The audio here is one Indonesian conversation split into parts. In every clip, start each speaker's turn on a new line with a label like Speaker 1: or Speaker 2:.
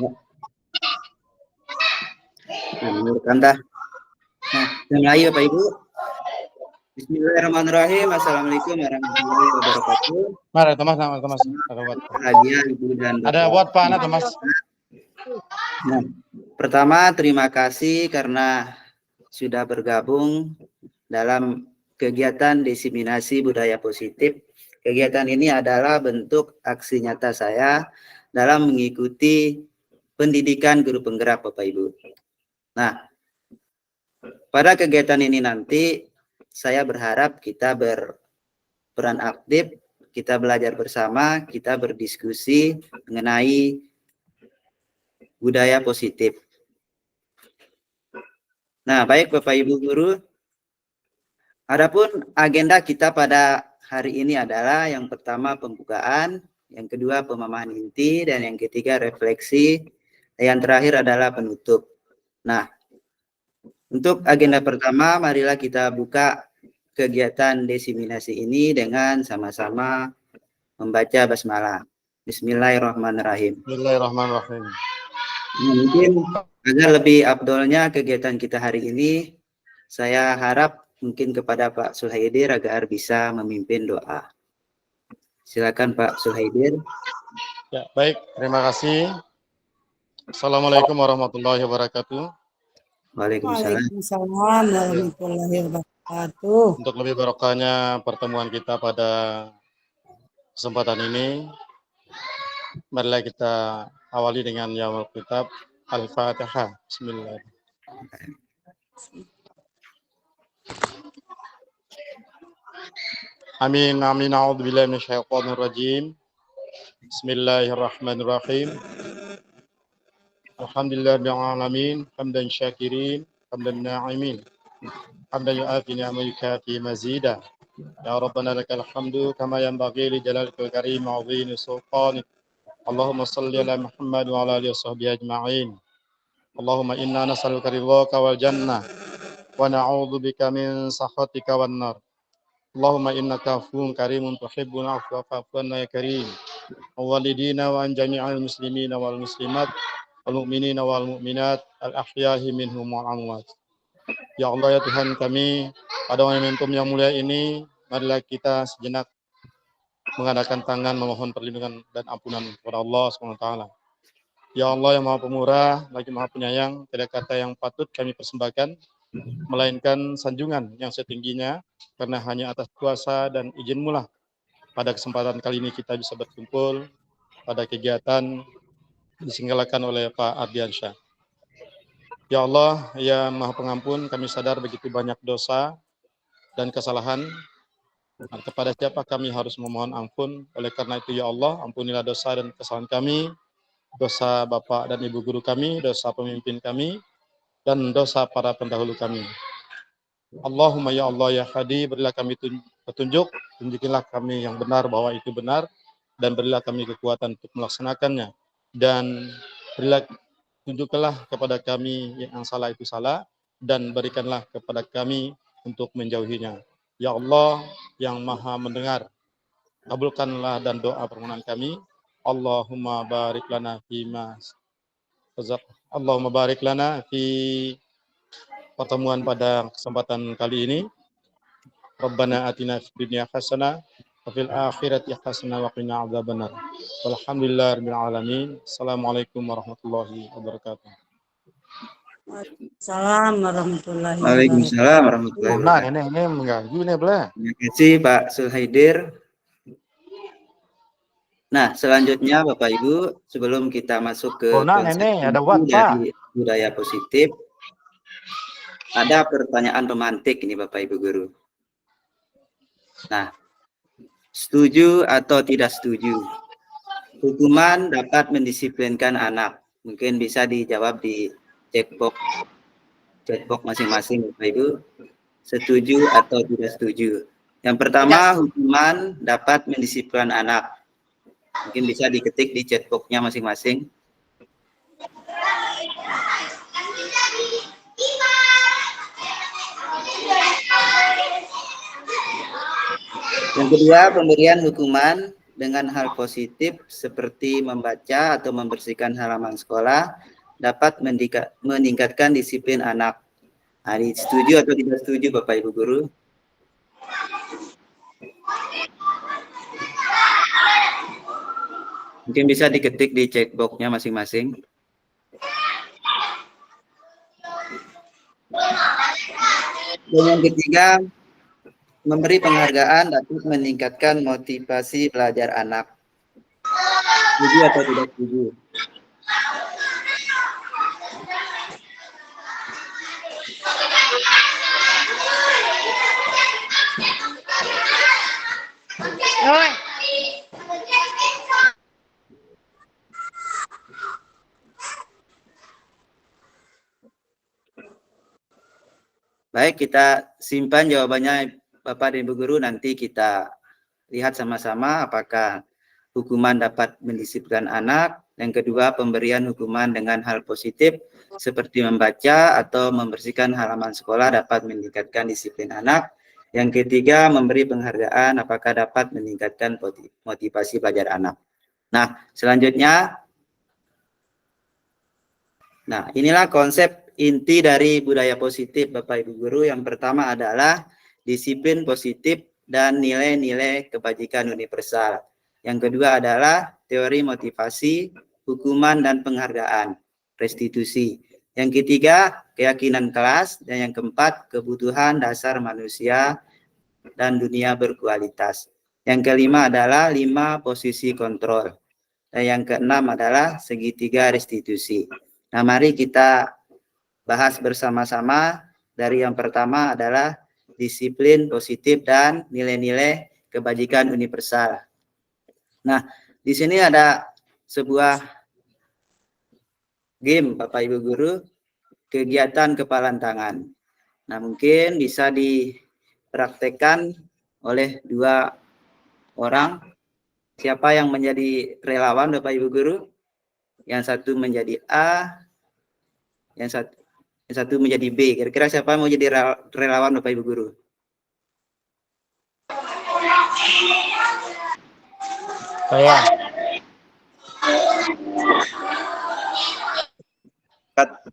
Speaker 1: Ya. Nah, menurut Anda. Nah, mulai Bapak Ibu. Bismillahirrahmanirrahim. Assalamualaikum warahmatullahi wabarakatuh.
Speaker 2: Mari, Thomas, ada buat.
Speaker 1: Bahagia Ibu dan Bapak.
Speaker 2: Ada buat Pak Ana, Thomas.
Speaker 1: Nah, pertama terima kasih karena sudah bergabung dalam kegiatan diseminasi budaya positif. Kegiatan ini adalah bentuk aksi nyata saya dalam mengikuti pendidikan guru penggerak Bapak Ibu. Nah, pada kegiatan ini nanti saya berharap kita berperan aktif, kita belajar bersama, kita berdiskusi mengenai budaya positif. Nah, baik Bapak Ibu guru, adapun agenda kita pada hari ini adalah yang pertama pembukaan, yang kedua pemahaman inti, dan yang ketiga refleksi, dan yang terakhir adalah penutup. Nah, untuk agenda pertama, marilah kita buka kegiatan diseminasi ini dengan sama-sama membaca basmalah. Bismillahirrahmanirrahim.
Speaker 2: Bismillahirrahmanirrahim.
Speaker 1: Mungkin agar lebih afdolnya kegiatan kita hari ini, saya harap mungkin kepada Pak Sulhaidir agar bisa memimpin doa. Silakan Pak Sulhaidir.
Speaker 2: Ya, baik, terima kasih. Assalamualaikum warahmatullahi wabarakatuh.
Speaker 1: Waalaikumsalam
Speaker 3: warahmatullahi wabarakatuh.
Speaker 2: Untuk lebih barokahnya pertemuan kita pada kesempatan ini, marilah kita awali dengan Yaumul Kitab Al-Fatihah. Bismillah. Amin, amin, a'udzubillahi minasyaitonir rajim. Bismillahirrahmanirrahim. Alhamdulillahil alamin, hamdan syakirin, hamdan na'imin. Hamdan yu'afi ni'ma yukafi mazida. Ya Rabbana lakal hamdu kama yanbaghi li jalalikal karim wa 'azimi sultanik. Allahumma salli ala Muhammad wa ala alihi washabbihi ajma'in. Allahumma inna nas'aluka ridhaka wal jannah wa na'udzu bika min sakhatika wan nar. Allahumma innaka afuwwun karimun tuhibbul 'afwa fa'fu 'anna ya karim. Walidina wa an jami'al muslimina wal muslimat wal mu'minina wal mu'minat al ahyahi minhum wal amwat. Ya Allah ya Tuhan kami, pada momentum yang mulia ini marilah kita sejenak mengadakan tangan memohon perlindungan dan ampunan kepada Allah SWT. Ya Allah yang Maha Pemurah, lagi Maha Penyayang, tidak kata yang patut kami persembahkan, melainkan sanjungan yang setingginya, karena hanya atas kuasa dan izin-Mu lah pada kesempatan kali ini kita bisa berkumpul pada kegiatan diselenggarakan oleh Pak Ardiansyah. Ya Allah, ya Maha Pengampun, kami sadar begitu banyak dosa dan kesalahan. Dan kepada siapa kami harus memohon ampun. Oleh karena itu ya Allah, ampunilah dosa dan kesalahan kami, dosa Bapak dan Ibu guru kami, dosa pemimpin kami, dan dosa para pendahulu kami. Allahumma ya Allah ya Hadi, berilah kami petunjuk, tunjukilah kami yang benar bahwa itu benar, dan berilah kami kekuatan untuk melaksanakannya. Dan berilah tunjukkanlah kepada kami yang salah itu salah, dan berikanlah kepada kami untuk menjauhinya. Ya Allah yang Maha mendengar, kabulkanlah dan doa permohonan kami. Allahumma barik lana Allahumma barik lana fi pertemuan pada kesempatan kali ini. Rabbana atina fid dunya hasanah wa fil akhirati hasanah wa qina adzabannar. Walhamdulillahirabbil alamin. Assalamualaikum warahmatullahi wabarakatuh.
Speaker 3: Waalaikumsalam warahmatullahi wabarakatuh.
Speaker 1: Waalaikumsalam warahmatullahi wabarakatuh.
Speaker 2: Nah, ini mengganggu nih, Bla.
Speaker 1: Terima kasih Pak Sulhaidir. Nah, selanjutnya Bapak Ibu, sebelum kita masuk ke konsep
Speaker 2: ada buat,
Speaker 1: dari budaya positif, ada pertanyaan pemantik ini Bapak Ibu guru. Nah, setuju atau tidak setuju? Hukuman dapat mendisiplinkan anak. Mungkin bisa dijawab di chatbox masing-masing Bapak Ibu. Setuju atau tidak setuju? Yang pertama, hukuman dapat mendisiplinkan anak. Mungkin bisa diketik di chatbox-nya masing-masing. Yang kedua, pemberian hukuman dengan hal positif seperti membaca atau membersihkan halaman sekolah dapat meningkatkan disiplin anak. Nah, setuju atau tidak setuju Bapak Ibu Guru? Mungkin bisa diketik di checkbox-nya masing-masing. Dan yang ketiga, memberi penghargaan dapat meningkatkan motivasi belajar anak. Setuju atau tidak setuju? Baik, kita simpan jawabannya Bapak dan Ibu Guru, nanti kita lihat sama-sama apakah hukuman dapat mendisiplinkan anak. Yang kedua, pemberian hukuman dengan hal positif seperti membaca atau membersihkan halaman sekolah dapat meningkatkan disiplin anak. Yang ketiga, memberi penghargaan apakah dapat meningkatkan motivasi belajar anak. Nah, selanjutnya, inilah konsep inti dari budaya positif Bapak Ibu Guru. Yang pertama adalah disiplin positif dan nilai-nilai kebajikan universal. Yang kedua adalah teori motivasi, hukuman dan penghargaan, restitusi. Yang ketiga, keyakinan kelas. Dan yang keempat, kebutuhan dasar manusia dan dunia berkualitas. Yang kelima adalah 5 posisi kontrol. Dan yang keenam adalah segitiga restitusi. Nah, mari kita bahas bersama-sama. Dari yang pertama adalah disiplin positif dan nilai-nilai kebajikan universal. Nah, di sini ada sebuah game Bapak Ibu Guru, kegiatan kepalan tangan. Nah, mungkin bisa dipraktekkan oleh 2 orang. Siapa yang menjadi relawan Bapak Ibu Guru? Yang satu menjadi A, yang satu menjadi B. Kira-kira siapa mau jadi relawan Bapak Ibu Guru?
Speaker 2: Saya.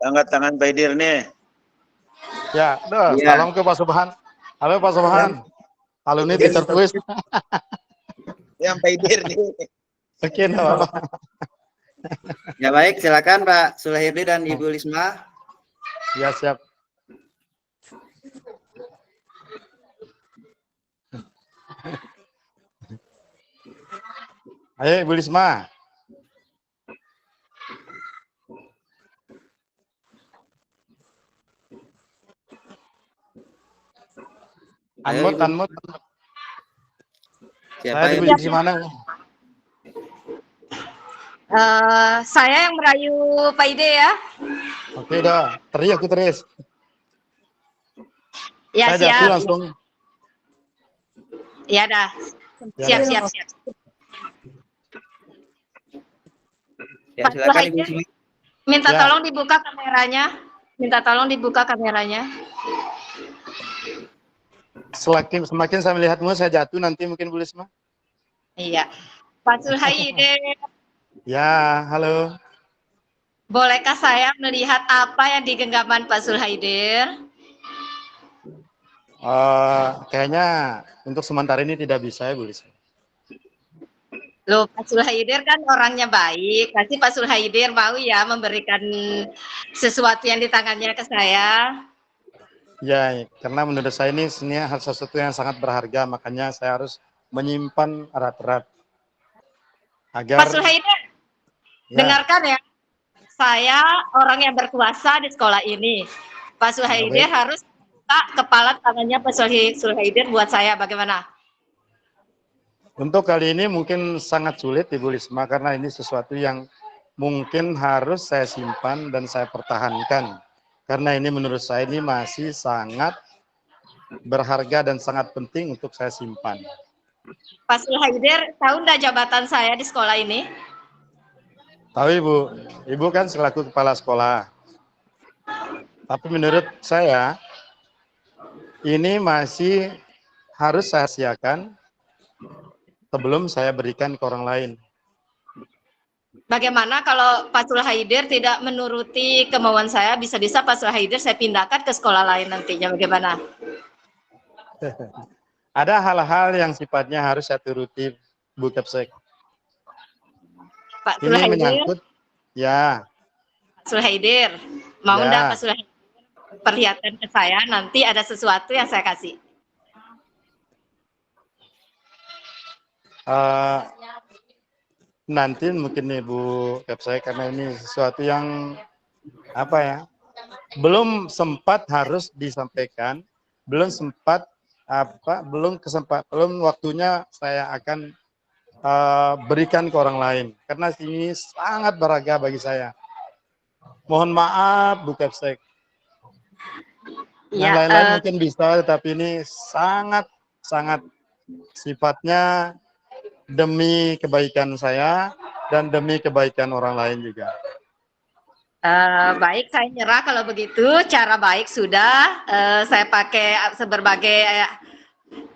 Speaker 4: Angkat tangan Pak Idir nih.
Speaker 2: Ya,
Speaker 1: Ya.
Speaker 2: salam ke Pak Subhan. Halo Pak Subhan. Alumni Teacher Quiz.
Speaker 4: Yang Pak Idir nih.
Speaker 2: Oke, no.
Speaker 1: Ya baik, silakan Pak Sulhirdi dan Ibu Lisma.
Speaker 2: Ya, siap. Ayo Ibu Lisma.
Speaker 1: Ayo, Ibu.
Speaker 2: Unmute.
Speaker 1: Siapa
Speaker 2: Saya
Speaker 1: yang
Speaker 2: di mana?
Speaker 5: Saya yang merayu Pak Ide ya.
Speaker 2: Oke, dah. Teriak terus.
Speaker 5: Ya,
Speaker 2: Saya jatuh
Speaker 5: siap.
Speaker 2: langsung.
Speaker 5: Ya dah.
Speaker 2: Ya,
Speaker 5: Siap.
Speaker 1: Ya,
Speaker 5: Pak
Speaker 1: silakan Ibu
Speaker 5: Sulhaidir,
Speaker 1: Lisma.
Speaker 5: minta
Speaker 2: Ya.
Speaker 5: tolong dibuka kameranya.
Speaker 2: Semakin saya melihatmu, saya jatuh nanti mungkin Bu Lisma.
Speaker 5: Iya. Pak Sulhaidir,
Speaker 2: Ya, halo.
Speaker 5: bolehkah saya melihat apa yang di genggaman Pak Sulhaidir?
Speaker 2: Kayaknya untuk sementara ini tidak bisa ya Bu Lisma.
Speaker 5: Loh, Pak Sulhaidir kan orangnya baik. Pasti Pak Sulhaidir mau ya memberikan sesuatu yang di tangannya ke saya.
Speaker 2: Ya, karena menurut saya ini hal sesuatu yang sangat berharga, makanya saya harus menyimpan erat-erat agar.
Speaker 5: Pak Sulhaidir,
Speaker 2: Ya.
Speaker 5: dengarkan ya. Saya orang yang berkuasa di sekolah ini. Pak Sulhaidir
Speaker 2: baik.
Speaker 5: harus buka kepala tangannya Pak Sulhaidir buat saya. Bagaimana?
Speaker 2: Untuk kali ini mungkin sangat sulit Ibu Lisma, karena ini sesuatu yang mungkin harus saya simpan dan saya pertahankan. Karena ini menurut saya ini masih sangat berharga dan sangat penting untuk saya simpan.
Speaker 5: Pak Sulhaidir, tahu nggak jabatan saya di sekolah ini?
Speaker 2: Tahu Ibu, Ibu kan selaku kepala sekolah. Tapi menurut saya, ini masih harus saya siakan sebelum saya berikan ke orang lain.
Speaker 5: Bagaimana kalau Pak Sulhaidir tidak menuruti kemauan saya, bisa-bisa Pak Sulhaidir saya pindahkan ke sekolah lain nantinya, bagaimana?
Speaker 2: Ada hal-hal yang sifatnya harus saya turuti, Bu Kapsek.
Speaker 5: Pak
Speaker 2: Ini
Speaker 5: Sulhaidir,
Speaker 2: menyangkut, ya,
Speaker 5: Sulhaidir, mau
Speaker 2: Ya.
Speaker 5: enggak Pak Sulhaidir perlihatkan ke saya, nanti ada sesuatu yang saya kasih.
Speaker 2: Nanti mungkin nih Bu Kapsek, karena ini sesuatu yang apa ya, belum sempat harus disampaikan, belum sempat belum waktunya saya akan berikan ke orang lain, karena ini sangat berharga bagi saya. Mohon maaf Bu Kapsek. Yang
Speaker 5: Ya,
Speaker 2: lain-lain mungkin bisa, tetapi ini sangat sifatnya demi kebaikan saya dan demi kebaikan orang lain juga.
Speaker 5: baik, saya nyerah kalau begitu. Cara baik sudah, saya pakai berbagai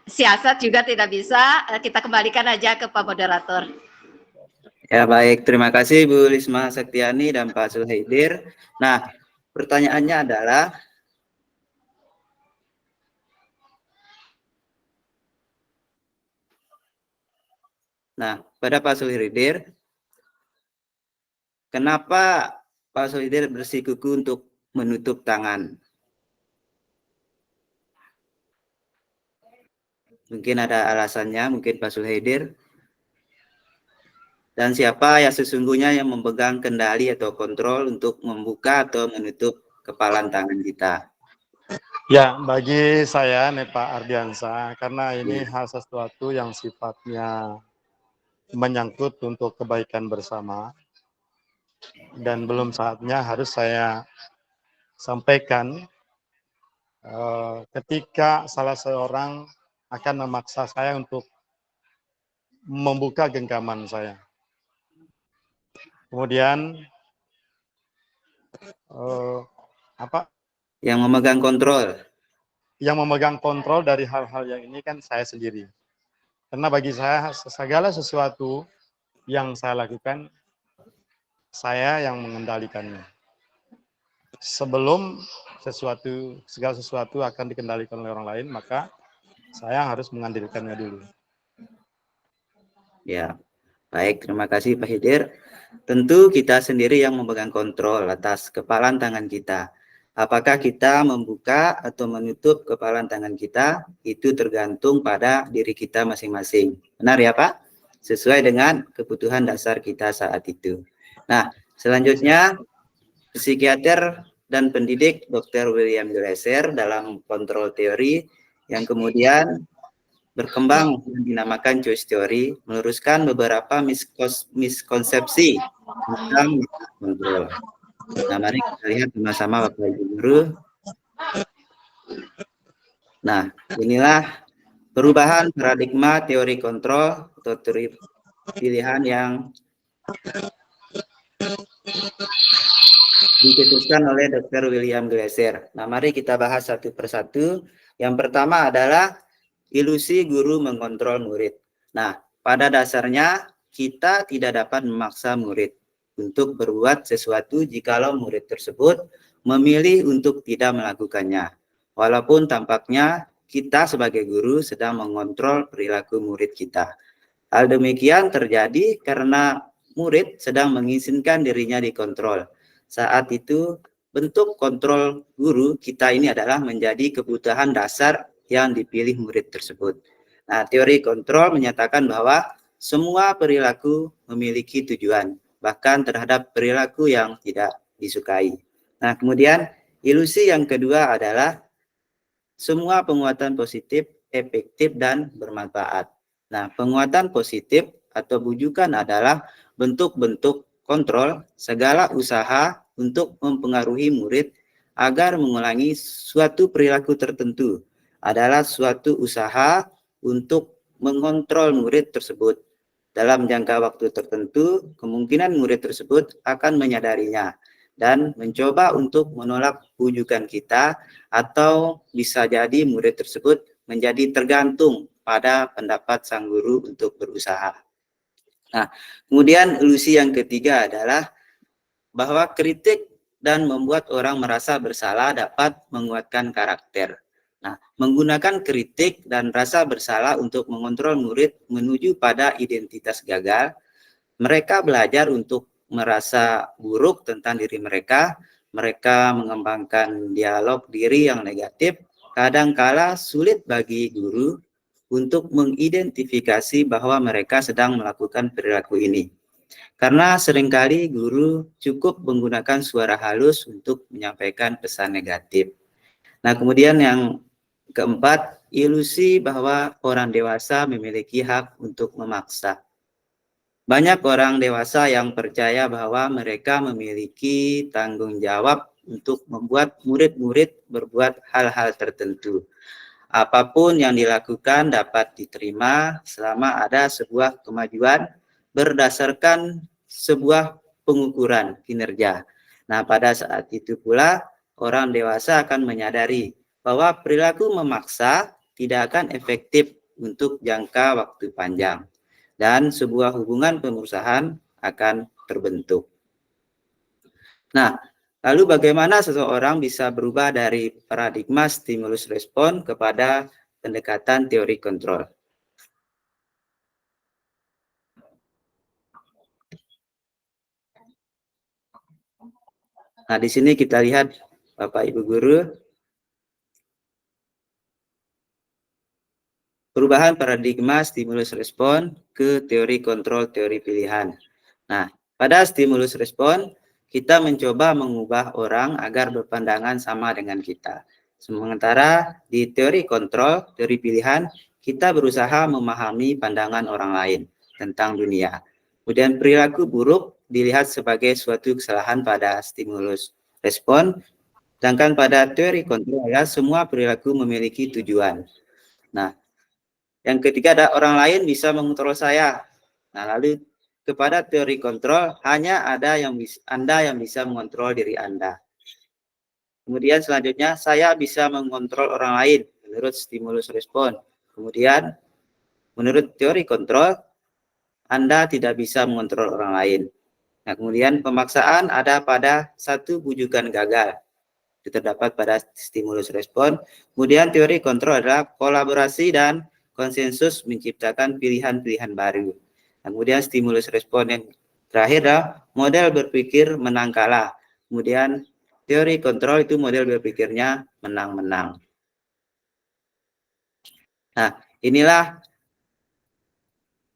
Speaker 5: siasat juga tidak bisa. Kita kembalikan aja ke Pak Moderator.
Speaker 1: Ya baik, terima kasih Bu Risma Sektiani dan Pak Sulhaidir. Nah, pertanyaannya adalah, pada Pak Sulhaidir, kenapa Pak Sulhaidir bersikuku untuk menutup tangan? Mungkin ada alasannya, mungkin Pak Sulhaidir. Dan siapa yang sesungguhnya yang memegang kendali atau kontrol untuk membuka atau menutup kepalan tangan kita?
Speaker 2: Ya, bagi saya nih Pak Ardiansa, karena ini hal sesuatu yang sifatnya menyangkut untuk kebaikan bersama, dan belum saatnya harus saya sampaikan ketika salah seorang akan memaksa saya untuk membuka genggaman saya. Kemudian
Speaker 1: Yang memegang kontrol.
Speaker 2: Yang memegang kontrol dari hal-hal yang ini kan saya sendiri. Karena bagi saya segala sesuatu yang saya lakukan, saya yang mengendalikannya. Sebelum segala sesuatu akan dikendalikan oleh orang lain, maka saya harus mengendalikannya dulu.
Speaker 1: Ya, baik, terima kasih Pak Hidir. Tentu kita sendiri yang memegang kontrol atas kepalan tangan kita. Apakah kita membuka atau menutup kepalan tangan kita, itu tergantung pada diri kita masing-masing. Benar ya Pak? Sesuai dengan kebutuhan dasar kita saat itu. Nah, selanjutnya psikiater dan pendidik Dr. William Glasser dalam kontrol teori yang kemudian berkembang dan dinamakan choice theory, meluruskan beberapa miskonsepsi tentang kontrol. Nah, mari kita lihat sama-sama Bapak Ibu Guru. Nah, inilah perubahan paradigma teori kontrol atau teori pilihan yang dicetuskan oleh Dr. William Glasser. Nah, mari kita bahas satu persatu. Yang pertama adalah ilusi guru mengontrol murid. Nah, pada dasarnya kita tidak dapat memaksa murid untuk berbuat sesuatu jikalau murid tersebut memilih untuk tidak melakukannya. Walaupun tampaknya kita sebagai guru sedang mengontrol perilaku murid kita. Hal demikian terjadi karena murid sedang mengizinkan dirinya dikontrol. Saat itu bentuk kontrol guru kita ini adalah menjadi kebutuhan dasar yang dipilih murid tersebut. Nah, teori kontrol menyatakan bahwa semua perilaku memiliki tujuan, bahkan terhadap perilaku yang tidak disukai. Nah, kemudian ilusi yang kedua adalah semua penguatan positif, efektif, dan bermanfaat. Nah, penguatan positif atau bujukan adalah bentuk-bentuk kontrol segala usaha untuk mempengaruhi murid agar mengulangi suatu perilaku tertentu adalah suatu usaha untuk mengontrol murid tersebut. Dalam jangka waktu tertentu, kemungkinan murid tersebut akan menyadarinya dan mencoba untuk menolak bujukan kita, atau bisa jadi murid tersebut menjadi tergantung pada pendapat sang guru untuk berusaha. Nah, kemudian ilusi yang ketiga adalah bahwa kritik dan membuat orang merasa bersalah dapat menguatkan karakter. Nah, menggunakan kritik dan rasa bersalah untuk mengontrol murid menuju pada identitas gagal, mereka belajar untuk merasa buruk tentang diri mereka, mereka mengembangkan dialog diri yang negatif, kadangkala sulit bagi guru untuk mengidentifikasi bahwa mereka sedang melakukan perilaku ini. Karena seringkali guru cukup menggunakan suara halus untuk menyampaikan pesan negatif. Nah, kemudian yang keempat, ilusi bahwa orang dewasa memiliki hak untuk memaksa. Banyak orang dewasa yang percaya bahwa mereka memiliki tanggung jawab untuk membuat murid-murid berbuat hal-hal tertentu. Apapun yang dilakukan dapat diterima selama ada sebuah kemajuan berdasarkan sebuah pengukuran kinerja. Nah, pada saat itu pula orang dewasa akan menyadari bahwa perilaku memaksa tidak akan efektif untuk jangka waktu panjang dan sebuah hubungan perusahaan akan terbentuk. Nah, lalu bagaimana seseorang bisa berubah dari paradigma stimulus respon kepada pendekatan teori kontrol? Nah, di sini kita lihat Bapak Ibu Guru, perubahan paradigma stimulus respon ke teori kontrol teori pilihan. Nah, pada stimulus respon, kita mencoba mengubah orang agar berpandangan sama dengan kita. Sementara di teori kontrol teori pilihan, kita berusaha memahami pandangan orang lain tentang dunia. Kemudian perilaku buruk dilihat sebagai suatu kesalahan pada stimulus respon, sedangkan pada teori kontrol adalah semua perilaku memiliki tujuan. Nah, yang ketiga ada orang lain bisa mengontrol saya. Nah, lalu kepada teori kontrol hanya ada Anda yang bisa mengontrol diri Anda. Kemudian selanjutnya saya bisa mengontrol orang lain menurut stimulus respon. Kemudian menurut teori kontrol Anda tidak bisa mengontrol orang lain. Nah, kemudian pemaksaan ada pada satu bujukan gagal. Itu terdapat pada stimulus respon. Kemudian teori kontrol adalah kolaborasi dan konsensus menciptakan pilihan-pilihan baru. Nah, kemudian stimulus respon yang terakhir adalah model berpikir menang kalah. Kemudian teori kontrol itu model berpikirnya menang-menang. Nah, inilah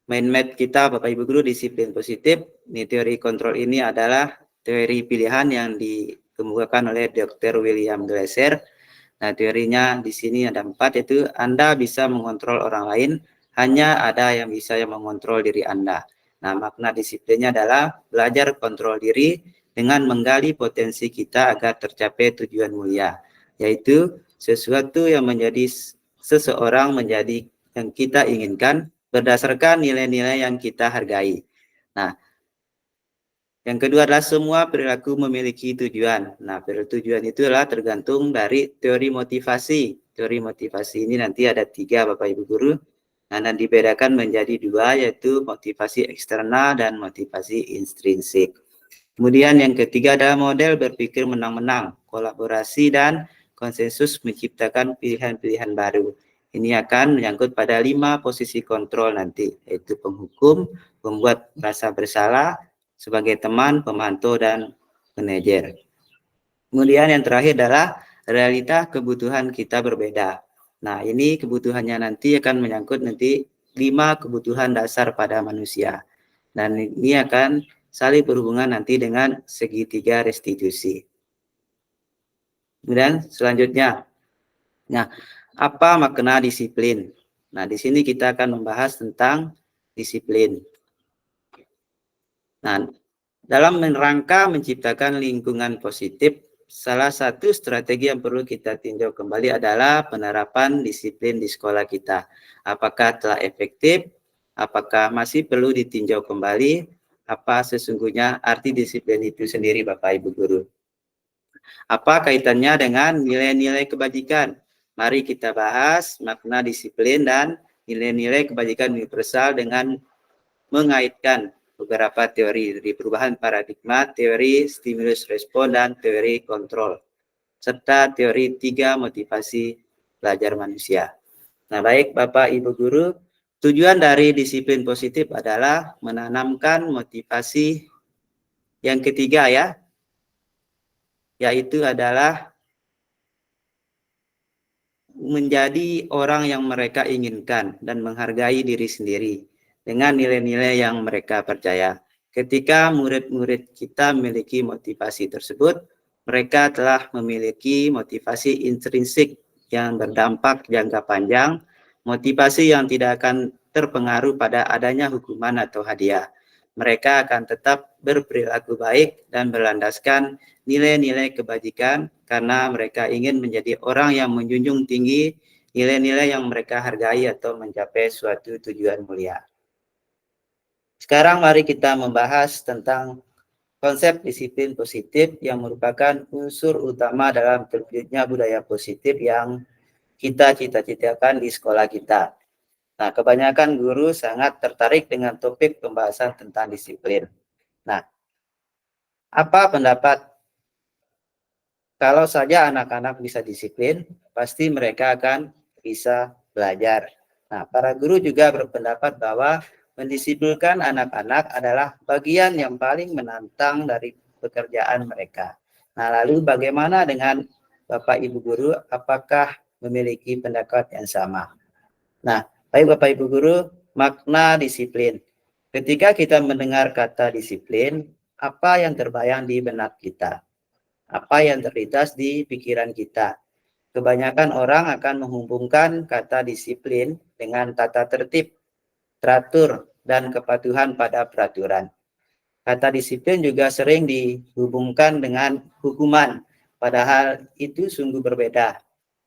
Speaker 1: mind map kita Bapak Ibu Guru disiplin positif. Ini teori kontrol ini adalah teori pilihan yang dikemukakan oleh Dr. William Glasser. Nah, teorinya di sini ada 4, yaitu Anda bisa mengontrol orang lain, hanya ada yang bisa mengontrol diri Anda. Nah, makna disiplinnya adalah belajar kontrol diri dengan menggali potensi kita agar tercapai tujuan mulia, yaitu sesuatu yang menjadi seseorang menjadi yang kita inginkan berdasarkan nilai-nilai yang kita hargai. Nah, yang kedua adalah semua perilaku memiliki tujuan. Nah, tujuan itu adalah tergantung dari teori motivasi. Teori motivasi ini nanti ada 3 Bapak Ibu Guru. Nah, dan dibedakan menjadi 2, yaitu motivasi eksternal dan motivasi intrinsik. Kemudian yang ketiga adalah model berpikir menang-menang, kolaborasi dan konsensus menciptakan pilihan-pilihan baru. Ini akan menyangkut pada 5 posisi kontrol nanti, yaitu penghukum, pembuat merasa bersalah, sebagai teman, pemantau, dan manajer. Kemudian yang terakhir adalah realita kebutuhan kita berbeda. Nah, ini kebutuhannya nanti akan menyangkut nanti 5 kebutuhan dasar pada manusia. Dan ini akan saling berhubungan nanti dengan segitiga restitusi. Kemudian selanjutnya, nah, apa makna disiplin? Nah, di sini kita akan membahas tentang disiplin. Nah, dalam rangka menciptakan lingkungan positif, salah satu strategi yang perlu kita tinjau kembali adalah penerapan disiplin di sekolah kita. Apakah telah efektif? Apakah masih perlu ditinjau kembali? Apa sesungguhnya arti disiplin itu sendiri, Bapak Ibu Guru? Apa kaitannya dengan nilai-nilai kebajikan? Mari kita bahas makna disiplin dan nilai-nilai kebajikan universal dengan mengaitkan beberapa teori dari perubahan paradigma, teori stimulus respon, dan teori kontrol, serta teori 3 motivasi belajar manusia. Nah, baik Bapak Ibu Guru, tujuan dari disiplin positif adalah menanamkan motivasi yang ketiga ya, yaitu adalah menjadi orang yang mereka inginkan dan menghargai diri sendiri dengan nilai-nilai yang mereka percaya. Ketika murid-murid kita memiliki motivasi tersebut, mereka telah memiliki motivasi intrinsik yang berdampak jangka panjang, motivasi yang tidak akan terpengaruh pada adanya hukuman atau hadiah. Mereka akan tetap berperilaku baik dan berlandaskan nilai-nilai kebajikan karena mereka ingin menjadi orang yang menjunjung tinggi nilai-nilai yang mereka hargai atau mencapai suatu tujuan mulia. Sekarang mari kita membahas tentang konsep disiplin positif yang merupakan unsur utama dalam terwujudnya budaya positif yang kita cita-citakan di sekolah kita. Nah, kebanyakan guru sangat tertarik dengan topik pembahasan tentang disiplin. Nah, apa pendapat? Kalau saja anak-anak bisa disiplin, pasti mereka akan bisa belajar. Nah, para guru juga berpendapat bahwa mendisiplinkan anak-anak adalah bagian yang paling menantang dari pekerjaan mereka. Nah, lalu bagaimana dengan Bapak Ibu Guru? Apakah memiliki pendapat yang sama? Nah, baik Bapak Ibu Guru, makna disiplin. Ketika kita mendengar kata disiplin, apa yang terbayang di benak kita? Apa yang terlintas di pikiran kita? Kebanyakan orang akan menghubungkan kata disiplin dengan tata tertib, teratur, dan kepatuhan pada peraturan. Kata disiplin juga sering dihubungkan dengan hukuman, padahal itu sungguh berbeda.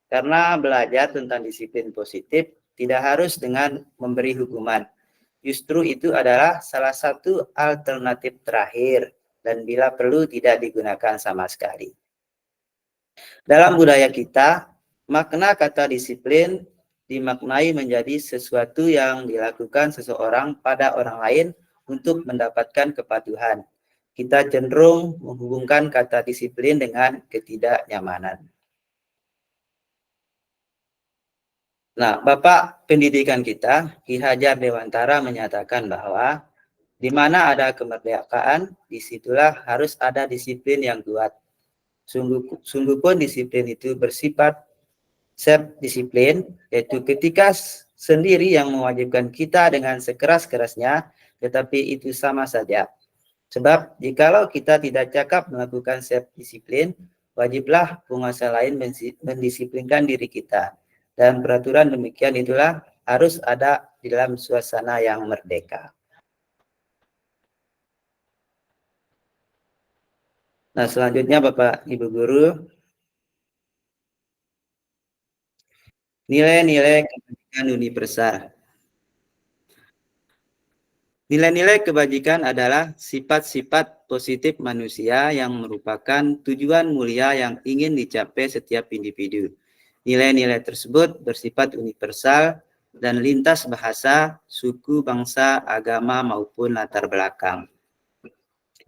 Speaker 1: Karena belajar tentang disiplin positif tidak harus dengan memberi hukuman. Justru itu adalah salah satu alternatif terakhir dan bila perlu tidak digunakan sama sekali. Dalam budaya kita, makna kata disiplin dimaknai menjadi sesuatu yang dilakukan seseorang pada orang lain untuk mendapatkan kepatuhan. Kita cenderung menghubungkan kata disiplin dengan ketidaknyamanan. Nah, Bapak pendidikan kita, Ki Hajar Dewantara menyatakan bahwa di mana ada kemerdekaan, disitulah harus ada disiplin yang kuat. Sungguh pun disiplin itu bersifat self-disiplin, yaitu ketika sendiri yang mewajibkan kita dengan sekeras-kerasnya, tetapi itu sama saja. Sebab jikalau kita tidak cakap melakukan self-disiplin, wajiblah penguasa lain mendisiplinkan diri kita. Dan peraturan demikian itulah harus ada di dalam suasana yang merdeka. Nah, selanjutnya Bapak Ibu Guru, nilai-nilai kebajikan universal. Nilai-nilai kebajikan adalah sifat-sifat positif manusia yang merupakan tujuan mulia yang ingin dicapai setiap individu. Nilai-nilai tersebut bersifat universal dan lintas bahasa, suku, bangsa, agama, maupun latar belakang.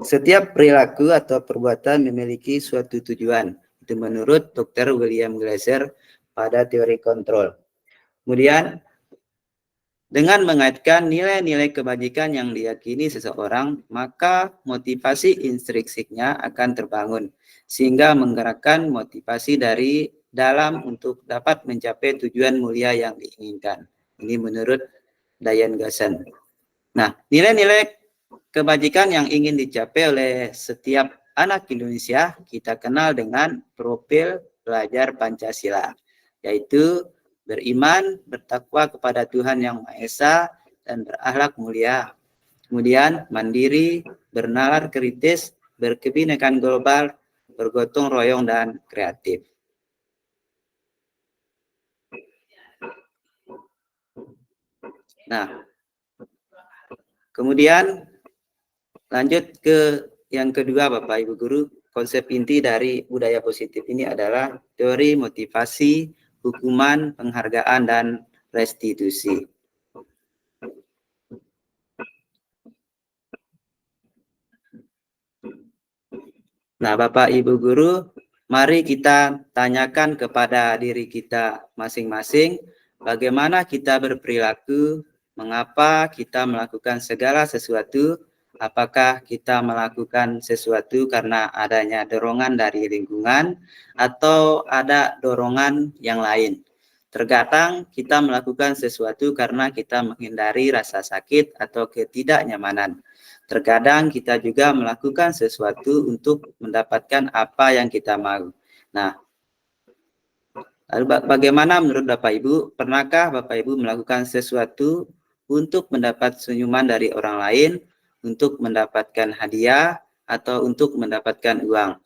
Speaker 1: Setiap perilaku atau perbuatan memiliki suatu tujuan. Itu menurut Dr. William Glasser pada teori kontrol. Kemudian, dengan mengaitkan nilai-nilai kebajikan yang diyakini seseorang, maka motivasi intrinsiknya akan terbangun, sehingga menggerakkan motivasi dari dalam untuk dapat mencapai tujuan mulia yang diinginkan. Ini menurut Diane Gassen. Nah, nilai-nilai kebajikan yang ingin dicapai oleh setiap anak Indonesia kita kenal dengan profil pelajar Pancasila, yaitu beriman, bertakwa kepada Tuhan Yang Maha Esa, dan berakhlak mulia. Kemudian mandiri, bernalar kritis, berkebinekaan global, bergotong royong, dan kreatif. Nah, kemudian lanjut ke yang kedua Bapak Ibu Guru, konsep inti dari budaya positif ini adalah teori motivasi, hukuman, penghargaan, dan restitusi. Nah, Bapak Ibu guru, mari kita tanyakan kepada diri kita masing-masing bagaimana kita berperilaku, mengapa kita melakukan segala sesuatu, apakah kita melakukan sesuatu karena adanya dorongan dari lingkungan atau ada dorongan yang lain. Terkadang kita melakukan sesuatu karena kita menghindari rasa sakit atau ketidaknyamanan. Terkadang kita juga melakukan sesuatu untuk mendapatkan apa yang kita mau. Nah, lalu bagaimana menurut Bapak Ibu? Pernahkah Bapak Ibu melakukan sesuatu untuk mendapat senyuman dari orang lain, untuk mendapatkan hadiah, atau untuk mendapatkan uang?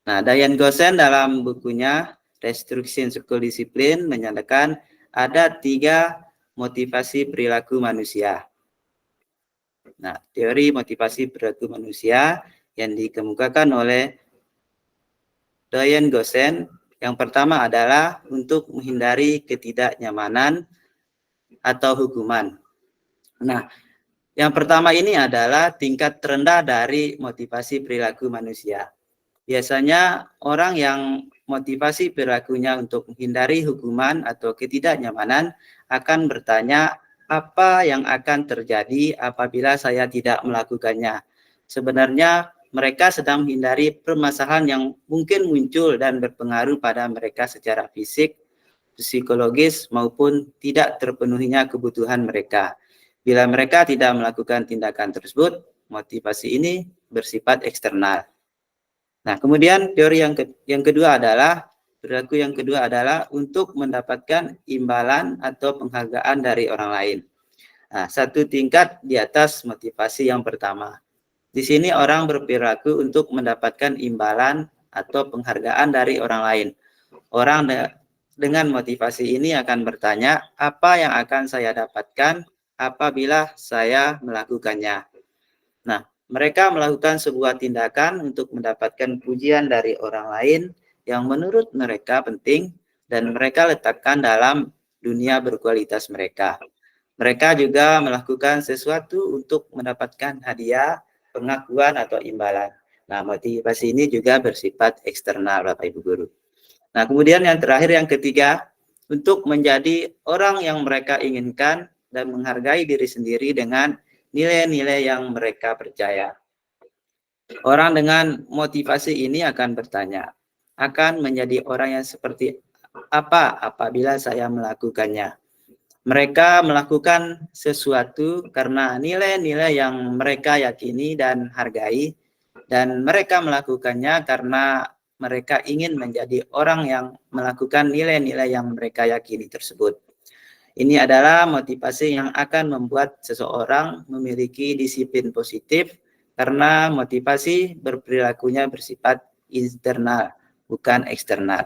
Speaker 1: Nah, Diane Gosen dalam bukunya Restriction School Discipline menyatakan ada 3 motivasi perilaku manusia. Nah, teori motivasi perilaku manusia yang dikemukakan oleh Diane Gosen, yang pertama adalah untuk menghindari ketidaknyamanan atau hukuman. Nah, yang pertama ini adalah tingkat terendah dari motivasi perilaku manusia. Biasanya orang yang motivasi perilakunya untuk menghindari hukuman atau ketidaknyamanan akan bertanya, apa yang akan terjadi apabila saya tidak melakukannya? Sebenarnya mereka sedang menghindari permasalahan yang mungkin muncul dan berpengaruh pada mereka secara fisik, psikologis, maupun tidak terpenuhinya kebutuhan mereka. Bila mereka tidak melakukan tindakan tersebut, motivasi ini bersifat eksternal. Nah, kemudian teori yang kedua adalah, perilaku yang kedua adalah untuk mendapatkan imbalan atau penghargaan dari orang lain. Nah, satu tingkat di atas motivasi yang pertama. Di sini orang berperilaku untuk mendapatkan imbalan atau penghargaan dari orang lain. Orang dengan motivasi ini akan bertanya, apa yang akan saya dapatkan apabila saya melakukannya? Nah, mereka melakukan sebuah tindakan untuk mendapatkan pujian dari orang lain yang menurut mereka penting dan mereka letakkan dalam dunia berkualitas mereka. Mereka juga melakukan sesuatu untuk mendapatkan hadiah, pengakuan, atau imbalan. Nah, motivasi ini juga bersifat eksternal, Bapak Ibu Guru. Nah, kemudian yang terakhir, yang ketiga, untuk menjadi orang yang mereka inginkan dan menghargai diri sendiri dengan nilai-nilai yang mereka percaya. Orang dengan motivasi ini akan bertanya, akan menjadi orang yang seperti apa apabila saya melakukannya? Mereka melakukan sesuatu karena nilai-nilai yang mereka yakini dan hargai, dan mereka melakukannya karena mereka ingin menjadi orang yang melakukan nilai-nilai yang mereka yakini tersebut. Ini adalah motivasi yang akan membuat seseorang memiliki disiplin positif karena motivasi berperilakunya bersifat internal, bukan eksternal.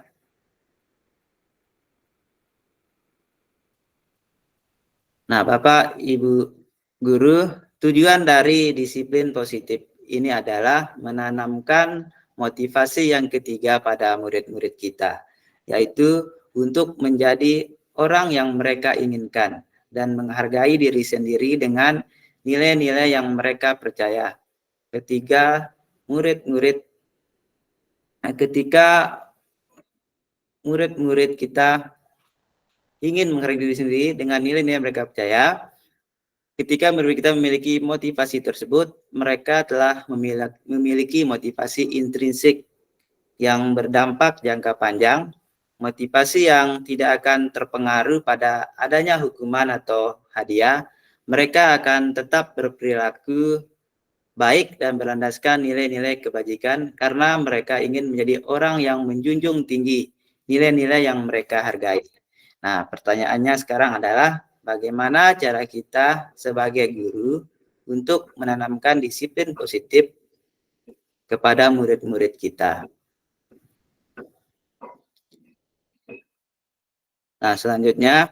Speaker 1: Nah, Bapak, Ibu Guru, tujuan dari disiplin positif ini adalah menanamkan motivasi yang ketiga pada murid-murid kita, yaitu untuk menjadi orang yang mereka inginkan dan menghargai diri sendiri dengan nilai-nilai yang mereka percaya. Ketika murid-murid kita ingin menghargai diri sendiri dengan nilai-nilai yang mereka percaya, ketika kita memiliki motivasi tersebut, mereka telah memiliki motivasi intrinsik yang berdampak jangka panjang, motivasi yang tidak akan terpengaruh pada adanya hukuman atau hadiah. Mereka akan tetap berperilaku baik dan berlandaskan nilai-nilai kebajikan karena mereka ingin menjadi orang yang menjunjung tinggi nilai-nilai yang mereka hargai. Nah, pertanyaannya sekarang adalah bagaimana cara kita sebagai guru untuk menanamkan disiplin positif kepada murid-murid kita. Nah, selanjutnya,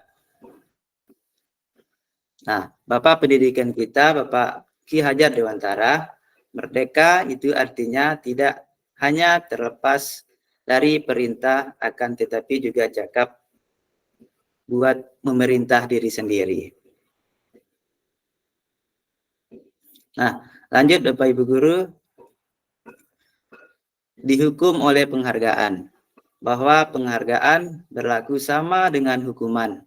Speaker 1: Bapak pendidikan kita, Bapak Ki Hajar Dewantara, merdeka itu artinya tidak hanya terlepas dari perintah, akan tetapi juga cakap buat memerintah diri sendiri. Nah, lanjut Bapak Ibu Guru. dihukum oleh penghargaan, bahwa penghargaan berlaku sama dengan hukuman,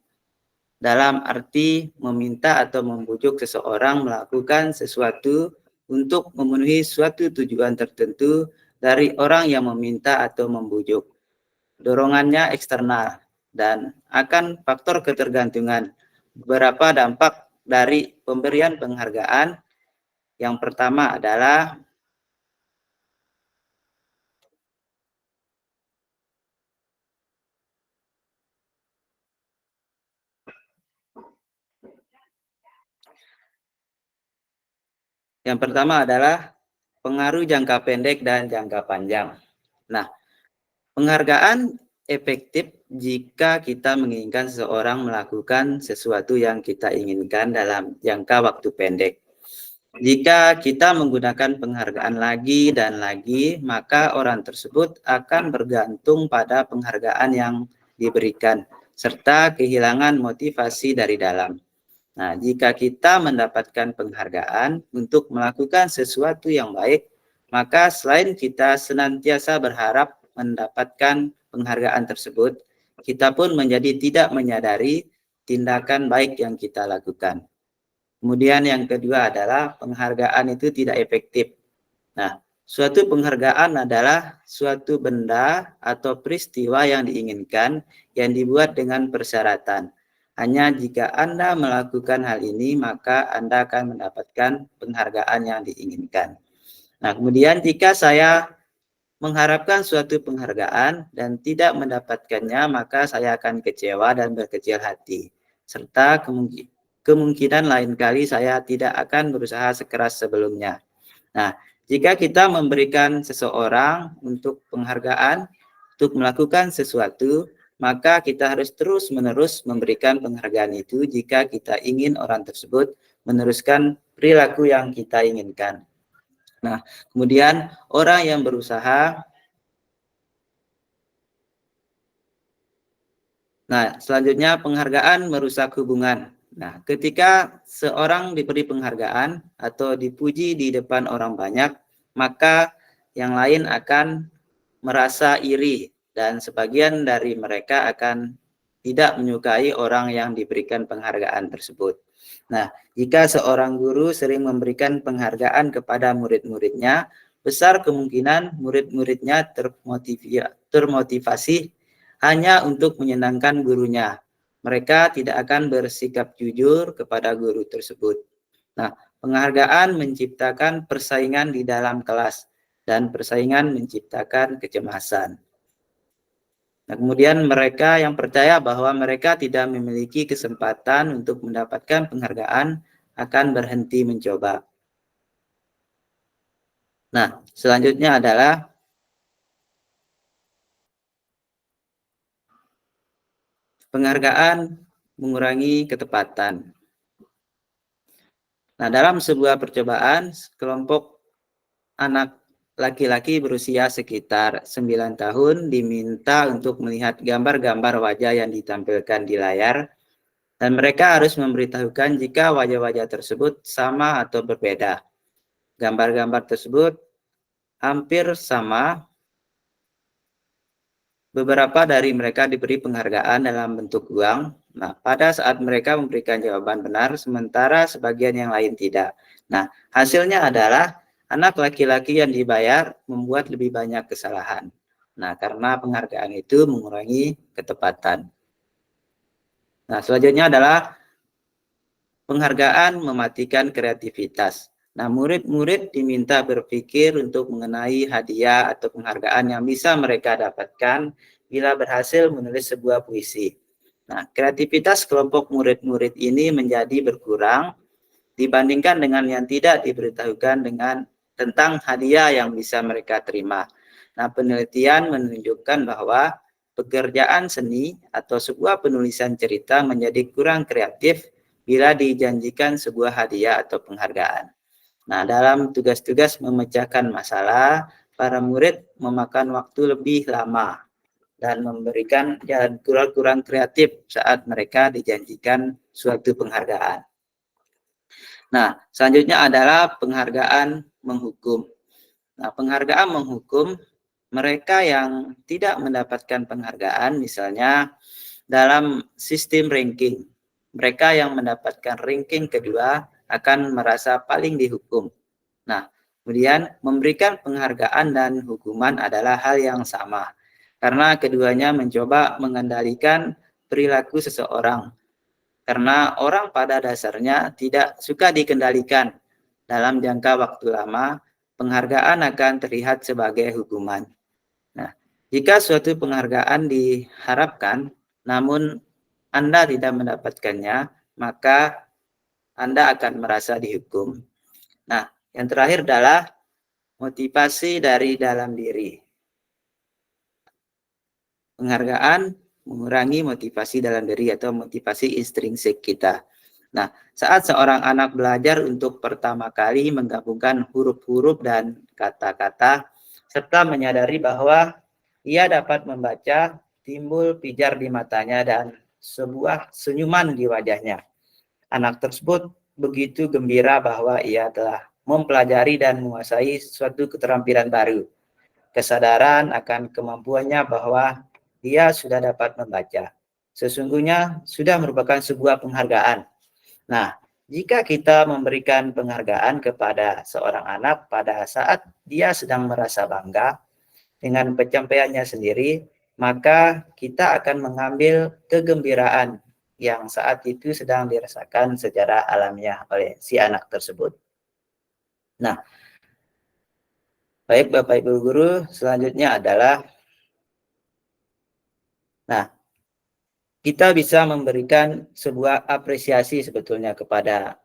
Speaker 1: dalam arti meminta atau membujuk seseorang melakukan sesuatu untuk memenuhi suatu tujuan tertentu dari orang yang meminta atau membujuk. Dorongannya eksternal dan akan faktor ketergantungan. Beberapa dampak dari pemberian penghargaan. Yang pertama adalah pengaruh jangka pendek dan jangka panjang. Nah, penghargaan efektif jika kita menginginkan seseorang melakukan sesuatu yang kita inginkan dalam jangka waktu pendek. Jika kita menggunakan penghargaan lagi dan lagi, maka orang tersebut akan bergantung pada penghargaan yang diberikan, serta kehilangan motivasi dari dalam. Nah, jika kita mendapatkan penghargaan untuk melakukan sesuatu yang baik, maka selain kita senantiasa berharap mendapatkan penghargaan tersebut, kita pun menjadi tidak menyadari tindakan baik yang kita lakukan. Kemudian yang kedua adalah penghargaan itu tidak efektif. Nah, suatu penghargaan adalah suatu benda atau peristiwa yang diinginkan yang dibuat dengan persyaratan. Hanya jika Anda melakukan hal ini, maka Anda akan mendapatkan penghargaan yang diinginkan. Nah, kemudian jika saya mengharapkan suatu penghargaan dan tidak mendapatkannya, maka saya akan kecewa dan berkecil hati. Serta kemungkinan lain kali saya tidak akan berusaha sekeras sebelumnya. Nah, jika kita memberikan seseorang untuk penghargaan, untuk melakukan sesuatu, maka kita harus terus-menerus memberikan penghargaan itu jika kita ingin orang tersebut meneruskan perilaku yang kita inginkan. Nah, kemudian orang yang berusaha. Nah, selanjutnya penghargaan merusak hubungan. Nah, ketika seorang diberi penghargaan atau dipuji di depan orang banyak, maka yang lain akan merasa iri dan sebagian dari mereka akan tidak menyukai orang yang diberikan penghargaan tersebut. Nah, jika seorang guru sering memberikan penghargaan kepada murid-muridnya, besar kemungkinan murid-muridnya termotivasi hanya untuk menyenangkan gurunya. Mereka tidak akan bersikap jujur kepada guru tersebut. Nah, penghargaan menciptakan persaingan di dalam kelas dan persaingan menciptakan kecemasan. Nah, kemudian mereka yang percaya bahwa mereka tidak memiliki kesempatan untuk mendapatkan penghargaan akan berhenti mencoba. Nah, selanjutnya adalah penghargaan mengurangi ketepatan. Nah, dalam sebuah percobaan, kelompok anak laki-laki berusia sekitar 9 tahun diminta untuk melihat gambar-gambar wajah yang ditampilkan di layar, dan mereka harus memberitahukan jika wajah-wajah tersebut sama atau berbeda. Gambar-gambar tersebut hampir sama. Beberapa dari mereka diberi penghargaan dalam bentuk uang. Nah, pada saat mereka memberikan jawaban benar, sementara sebagian yang lain tidak. Nah, hasilnya adalah anak laki-laki yang dibayar membuat lebih banyak kesalahan. Nah, karena penghargaan itu mengurangi ketepatan. Nah, selanjutnya adalah penghargaan mematikan kreativitas. Nah, murid-murid diminta berpikir untuk mengenai hadiah atau penghargaan yang bisa mereka dapatkan bila berhasil menulis sebuah puisi. Nah, kreativitas kelompok murid-murid ini menjadi berkurang dibandingkan dengan yang tidak diberitahukan tentang hadiah yang bisa mereka terima. Nah, penelitian menunjukkan bahwa pekerjaan seni atau sebuah penulisan cerita menjadi kurang kreatif bila dijanjikan sebuah hadiah atau penghargaan. Nah, dalam tugas-tugas memecahkan masalah, para murid memakan waktu lebih lama dan memberikan jalan kurang kreatif saat mereka dijanjikan suatu penghargaan. Nah, selanjutnya adalah penghargaan menghukum. Nah, penghargaan menghukum mereka yang tidak mendapatkan penghargaan, misalnya dalam sistem ranking, mereka yang mendapatkan ranking kedua akan merasa paling dihukum. Nah, kemudian memberikan penghargaan dan hukuman adalah hal yang sama, karena keduanya mencoba mengendalikan perilaku seseorang. Karena orang pada dasarnya tidak suka dikendalikan. Dalam jangka waktu lama, penghargaan akan terlihat sebagai hukuman. Nah, jika suatu penghargaan diharapkan, namun Anda tidak mendapatkannya, maka Anda akan merasa dihukum. Nah, yang terakhir adalah motivasi dari dalam diri. Penghargaan mengurangi motivasi dalam diri atau motivasi intrinsik kita. Nah, saat seorang anak belajar untuk pertama kali menggabungkan huruf-huruf dan kata-kata, serta menyadari bahwa ia dapat membaca, timbul pijar di matanya dan sebuah senyuman di wajahnya. Anak tersebut begitu gembira bahwa ia telah mempelajari dan menguasai suatu keterampilan baru. Kesadaran akan kemampuannya bahwa dia sudah dapat membaca. Sesungguhnya sudah merupakan sebuah penghargaan. Nah, jika kita memberikan penghargaan kepada seorang anak pada saat dia sedang merasa bangga dengan pencapaiannya sendiri, maka kita akan mengambil kegembiraan yang saat itu sedang dirasakan secara alamiah oleh si anak tersebut. Nah, baik Bapak Ibu Guru, selanjutnya adalah kita bisa memberikan sebuah apresiasi sebetulnya kepada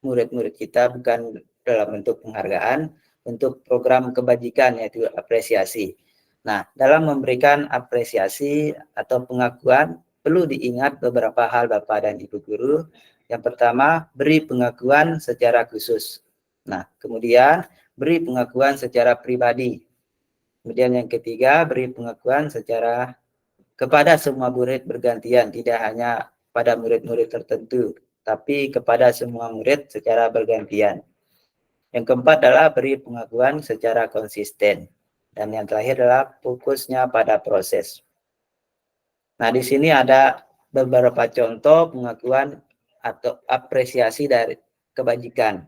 Speaker 1: murid-murid kita, bukan dalam bentuk penghargaan, untuk program kebajikan, yaitu apresiasi. Nah, dalam memberikan apresiasi atau pengakuan, perlu diingat beberapa hal Bapak dan Ibu Guru. Yang pertama, beri pengakuan secara khusus. Nah, kemudian beri pengakuan secara pribadi. Kemudian yang ketiga, beri pengakuan secara kepada semua murid bergantian, tidak hanya pada murid-murid tertentu, tapi kepada semua murid secara bergantian. Yang keempat adalah beri pengakuan secara konsisten. Dan yang terakhir adalah fokusnya pada proses. Nah, di sini ada beberapa contoh pengakuan atau apresiasi dari kebajikan.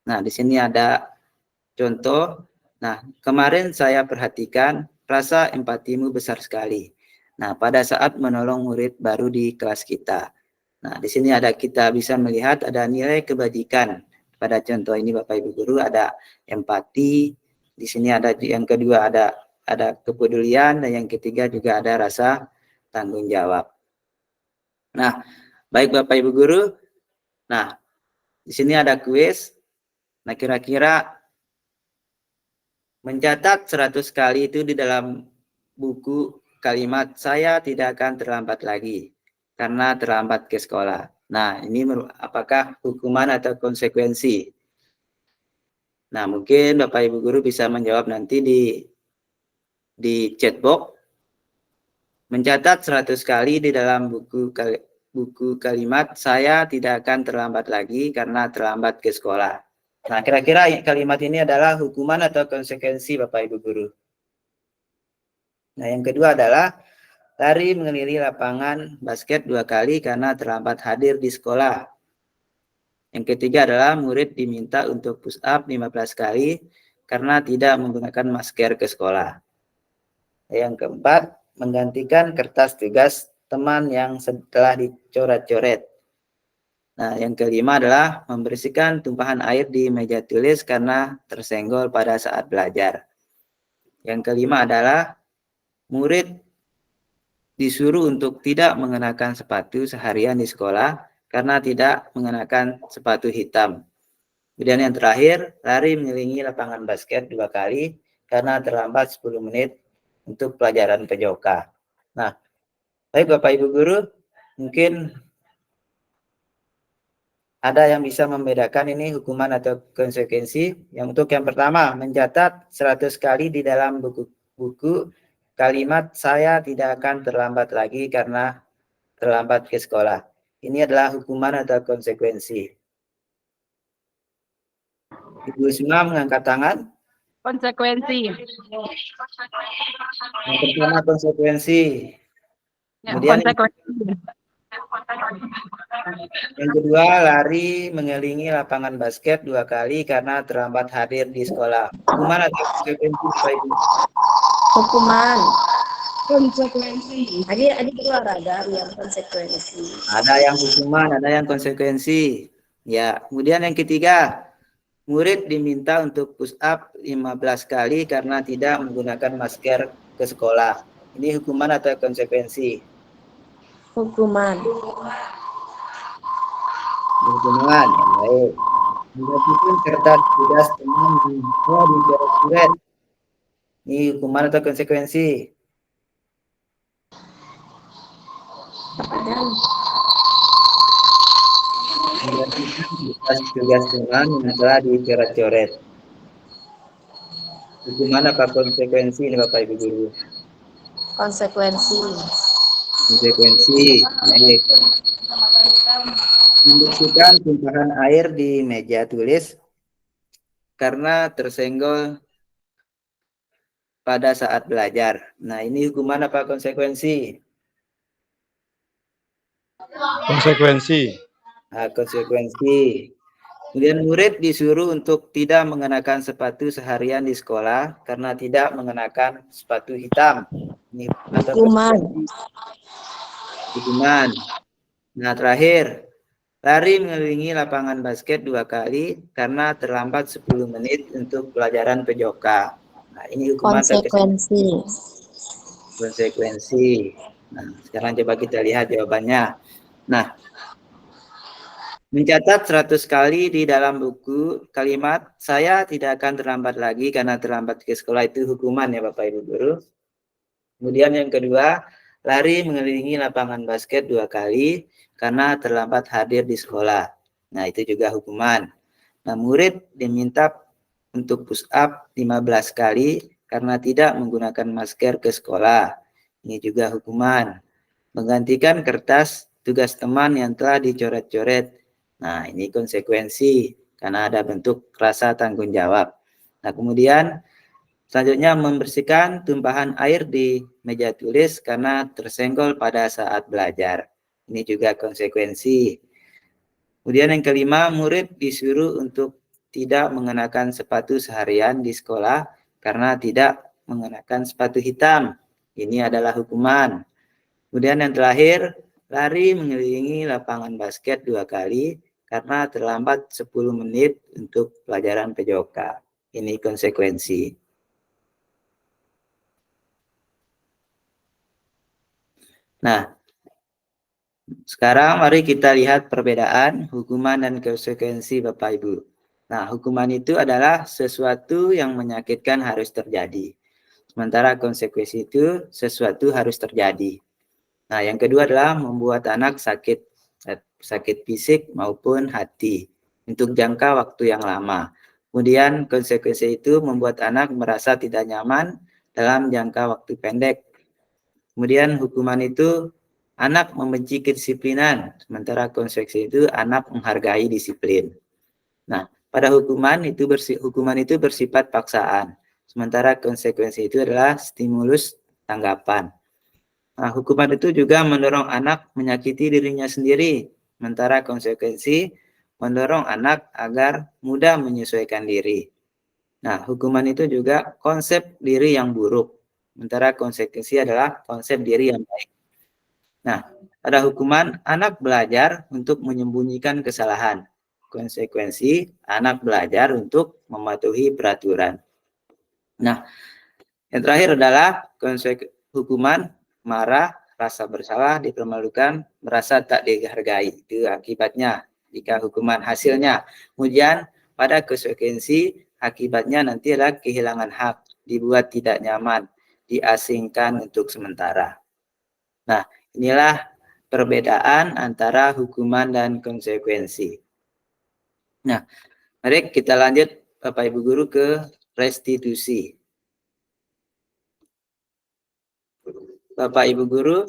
Speaker 1: Nah, di sini ada contoh. Nah, kemarin saya perhatikan rasa empatimu besar sekali. Nah, pada saat menolong murid baru di kelas kita. Nah, di sini ada kita bisa melihat ada nilai kebajikan. Pada contoh ini Bapak Ibu Guru ada empati. Di sini ada yang kedua ada kepedulian dan yang ketiga juga ada rasa tanggung jawab. Nah, baik Bapak Ibu Guru. Nah, di sini ada kuis. Nah, kira-kira mencatat 100 kali itu di dalam buku kalimat saya tidak akan terlambat lagi karena terlambat ke sekolah. Nah, ini apakah hukuman atau konsekuensi? Nah, mungkin Bapak Ibu Guru bisa menjawab nanti di chat box. Mencatat 100 kali di dalam buku kalimat saya tidak akan terlambat lagi karena terlambat ke sekolah. Nah, kira-kira kalimat ini adalah hukuman atau konsekuensi Bapak Ibu Guru? Nah, yang kedua adalah lari mengelilingi lapangan basket 2 kali karena terlambat hadir di sekolah. Yang ketiga adalah murid diminta untuk push up 15 kali karena tidak menggunakan masker ke sekolah. Yang keempat, menggantikan kertas tugas teman yang setelah dicoret-coret. Nah, yang kelima adalah membersihkan tumpahan air di meja tulis karena tersenggol pada saat belajar. Yang kelima adalah murid disuruh untuk tidak mengenakan sepatu seharian di sekolah karena tidak mengenakan sepatu hitam. Kemudian yang terakhir, lari mengelilingi lapangan basket 2 kali karena terlambat 10 menit untuk pelajaran PJOK. Nah, baik Bapak Ibu Guru, mungkin ada yang bisa membedakan ini hukuman atau konsekuensi. Yang untuk yang pertama, mencatat 100 kali di dalam buku kalimat saya tidak akan terlambat lagi karena terlambat ke sekolah. Ini adalah hukuman atau konsekuensi. Ibu semua mengangkat tangan.
Speaker 6: Konsekuensi.
Speaker 1: Yang pertama konsekuensi.
Speaker 6: Ya,
Speaker 1: Kemudian
Speaker 6: konsekuensi.
Speaker 1: yang kedua, lari mengelilingi lapangan basket 2 kali karena terlambat hadir di sekolah. Hukuman atau konsekuensi, Pak Ibu?
Speaker 3: Hukuman. Konsekuensi. Adik olahraga yang konsekuensi.
Speaker 1: Ada yang hukuman, ada yang konsekuensi. Ya, kemudian yang ketiga, murid diminta untuk push up 15 kali karena tidak menggunakan masker ke sekolah. Ini hukuman atau konsekuensi?
Speaker 3: Hukuman.
Speaker 1: Hukuman, ya, baik. Menggantikan kertas tugas teman mahasiswa dicoret-coret. Ini hukuman atau konsekuensi? Menggantikan kertas tugas teman yang telah dicoret-coret. Hukuman apa konsekuensi ini Bapak Ibu Guru?
Speaker 3: Konsekuensi.
Speaker 1: Konsekuensi. Baik. Membersihkan tumpahan air di meja tulis karena tersenggol pada saat belajar. Nah, ini hukuman apa konsekuensi?
Speaker 2: Konsekuensi.
Speaker 1: Nah, konsekuensi. Kemudian murid disuruh untuk tidak mengenakan sepatu seharian di sekolah karena tidak mengenakan sepatu hitam. Ini atau
Speaker 3: Hukuman.
Speaker 1: hukuman. Nah, terakhir, lari mengelilingi lapangan basket 2 kali karena terlambat 10 menit untuk pelajaran PJOK. Nah, ini hukuman
Speaker 3: Konsekuensi.
Speaker 1: konsekuensi. Nah, sekarang coba kita lihat jawabannya. Nah, mencatat 100 kali di dalam buku kalimat saya tidak akan terlambat lagi karena terlambat ke sekolah itu hukuman ya Bapak Ibu Guru. Kemudian yang kedua, lari mengelilingi lapangan basket 2 kali karena terlambat hadir di sekolah. Nah, itu juga hukuman. Nah, murid diminta untuk push up 15 kali karena tidak menggunakan masker ke sekolah. Ini juga hukuman. Menggantikan kertas tugas teman yang telah dicoret-coret. Nah, ini konsekuensi karena ada bentuk rasa tanggung jawab. Nah, kemudian selanjutnya membersihkan tumpahan air di meja tulis karena tersenggol pada saat belajar. Ini juga konsekuensi. Kemudian yang kelima, murid disuruh untuk tidak mengenakan sepatu seharian di sekolah karena tidak mengenakan sepatu hitam. Ini adalah hukuman. Kemudian yang terakhir, lari mengelilingi lapangan basket 2 kali karena terlambat 10 menit untuk pelajaran PJOK. Ini konsekuensi. Nah, sekarang mari kita lihat perbedaan hukuman dan konsekuensi Bapak Ibu. Nah, hukuman itu adalah sesuatu yang menyakitkan harus terjadi. Sementara konsekuensi itu sesuatu harus terjadi. Nah, yang kedua adalah membuat anak sakit fisik maupun hati untuk jangka waktu yang lama. Kemudian konsekuensi itu membuat anak merasa tidak nyaman dalam jangka waktu pendek. Kemudian hukuman itu anak membenci kedisiplinan, sementara konsekuensi itu anak menghargai disiplin. Nah, pada hukuman itu bersifat paksaan, sementara konsekuensi itu adalah stimulus tanggapan. Nah, hukuman itu juga mendorong anak menyakiti dirinya sendiri, sementara konsekuensi mendorong anak agar mudah menyesuaikan diri. Nah, hukuman itu juga konsep diri yang buruk, sementara konsekuensi adalah konsep diri yang baik. Nah, pada hukuman anak belajar untuk menyembunyikan kesalahan. Konsekuensi anak belajar untuk mematuhi peraturan. Nah, yang terakhir adalah hukuman marah, rasa bersalah, dipermalukan, merasa tak dihargai. Itu akibatnya jika hukuman hasilnya. Kemudian pada konsekuensi akibatnya nanti adalah kehilangan hak, dibuat tidak nyaman, diasingkan untuk sementara. Nah, inilah perbedaan antara hukuman dan konsekuensi. Nah, mari kita lanjut Bapak Ibu Guru ke restitusi. Bapak Ibu Guru,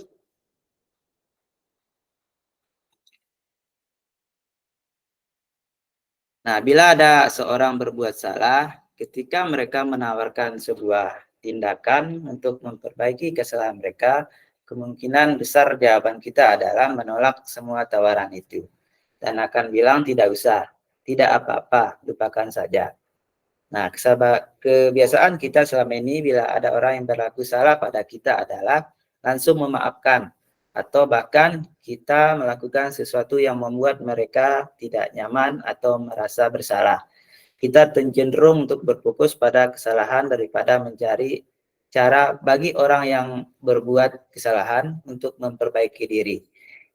Speaker 1: nah bila ada seorang berbuat salah, ketika mereka menawarkan sebuah tindakan untuk memperbaiki kesalahan mereka, kemungkinan besar jawaban kita adalah menolak semua tawaran itu. Dan akan bilang tidak usah, tidak apa-apa, lupakan saja. Nah, kebiasaan kita selama ini bila ada orang yang berlaku salah pada kita adalah langsung memaafkan. Atau bahkan kita melakukan sesuatu yang membuat mereka tidak nyaman atau merasa bersalah. Kita cenderung untuk berfokus pada kesalahan daripada mencari cara bagi orang yang berbuat kesalahan untuk memperbaiki diri.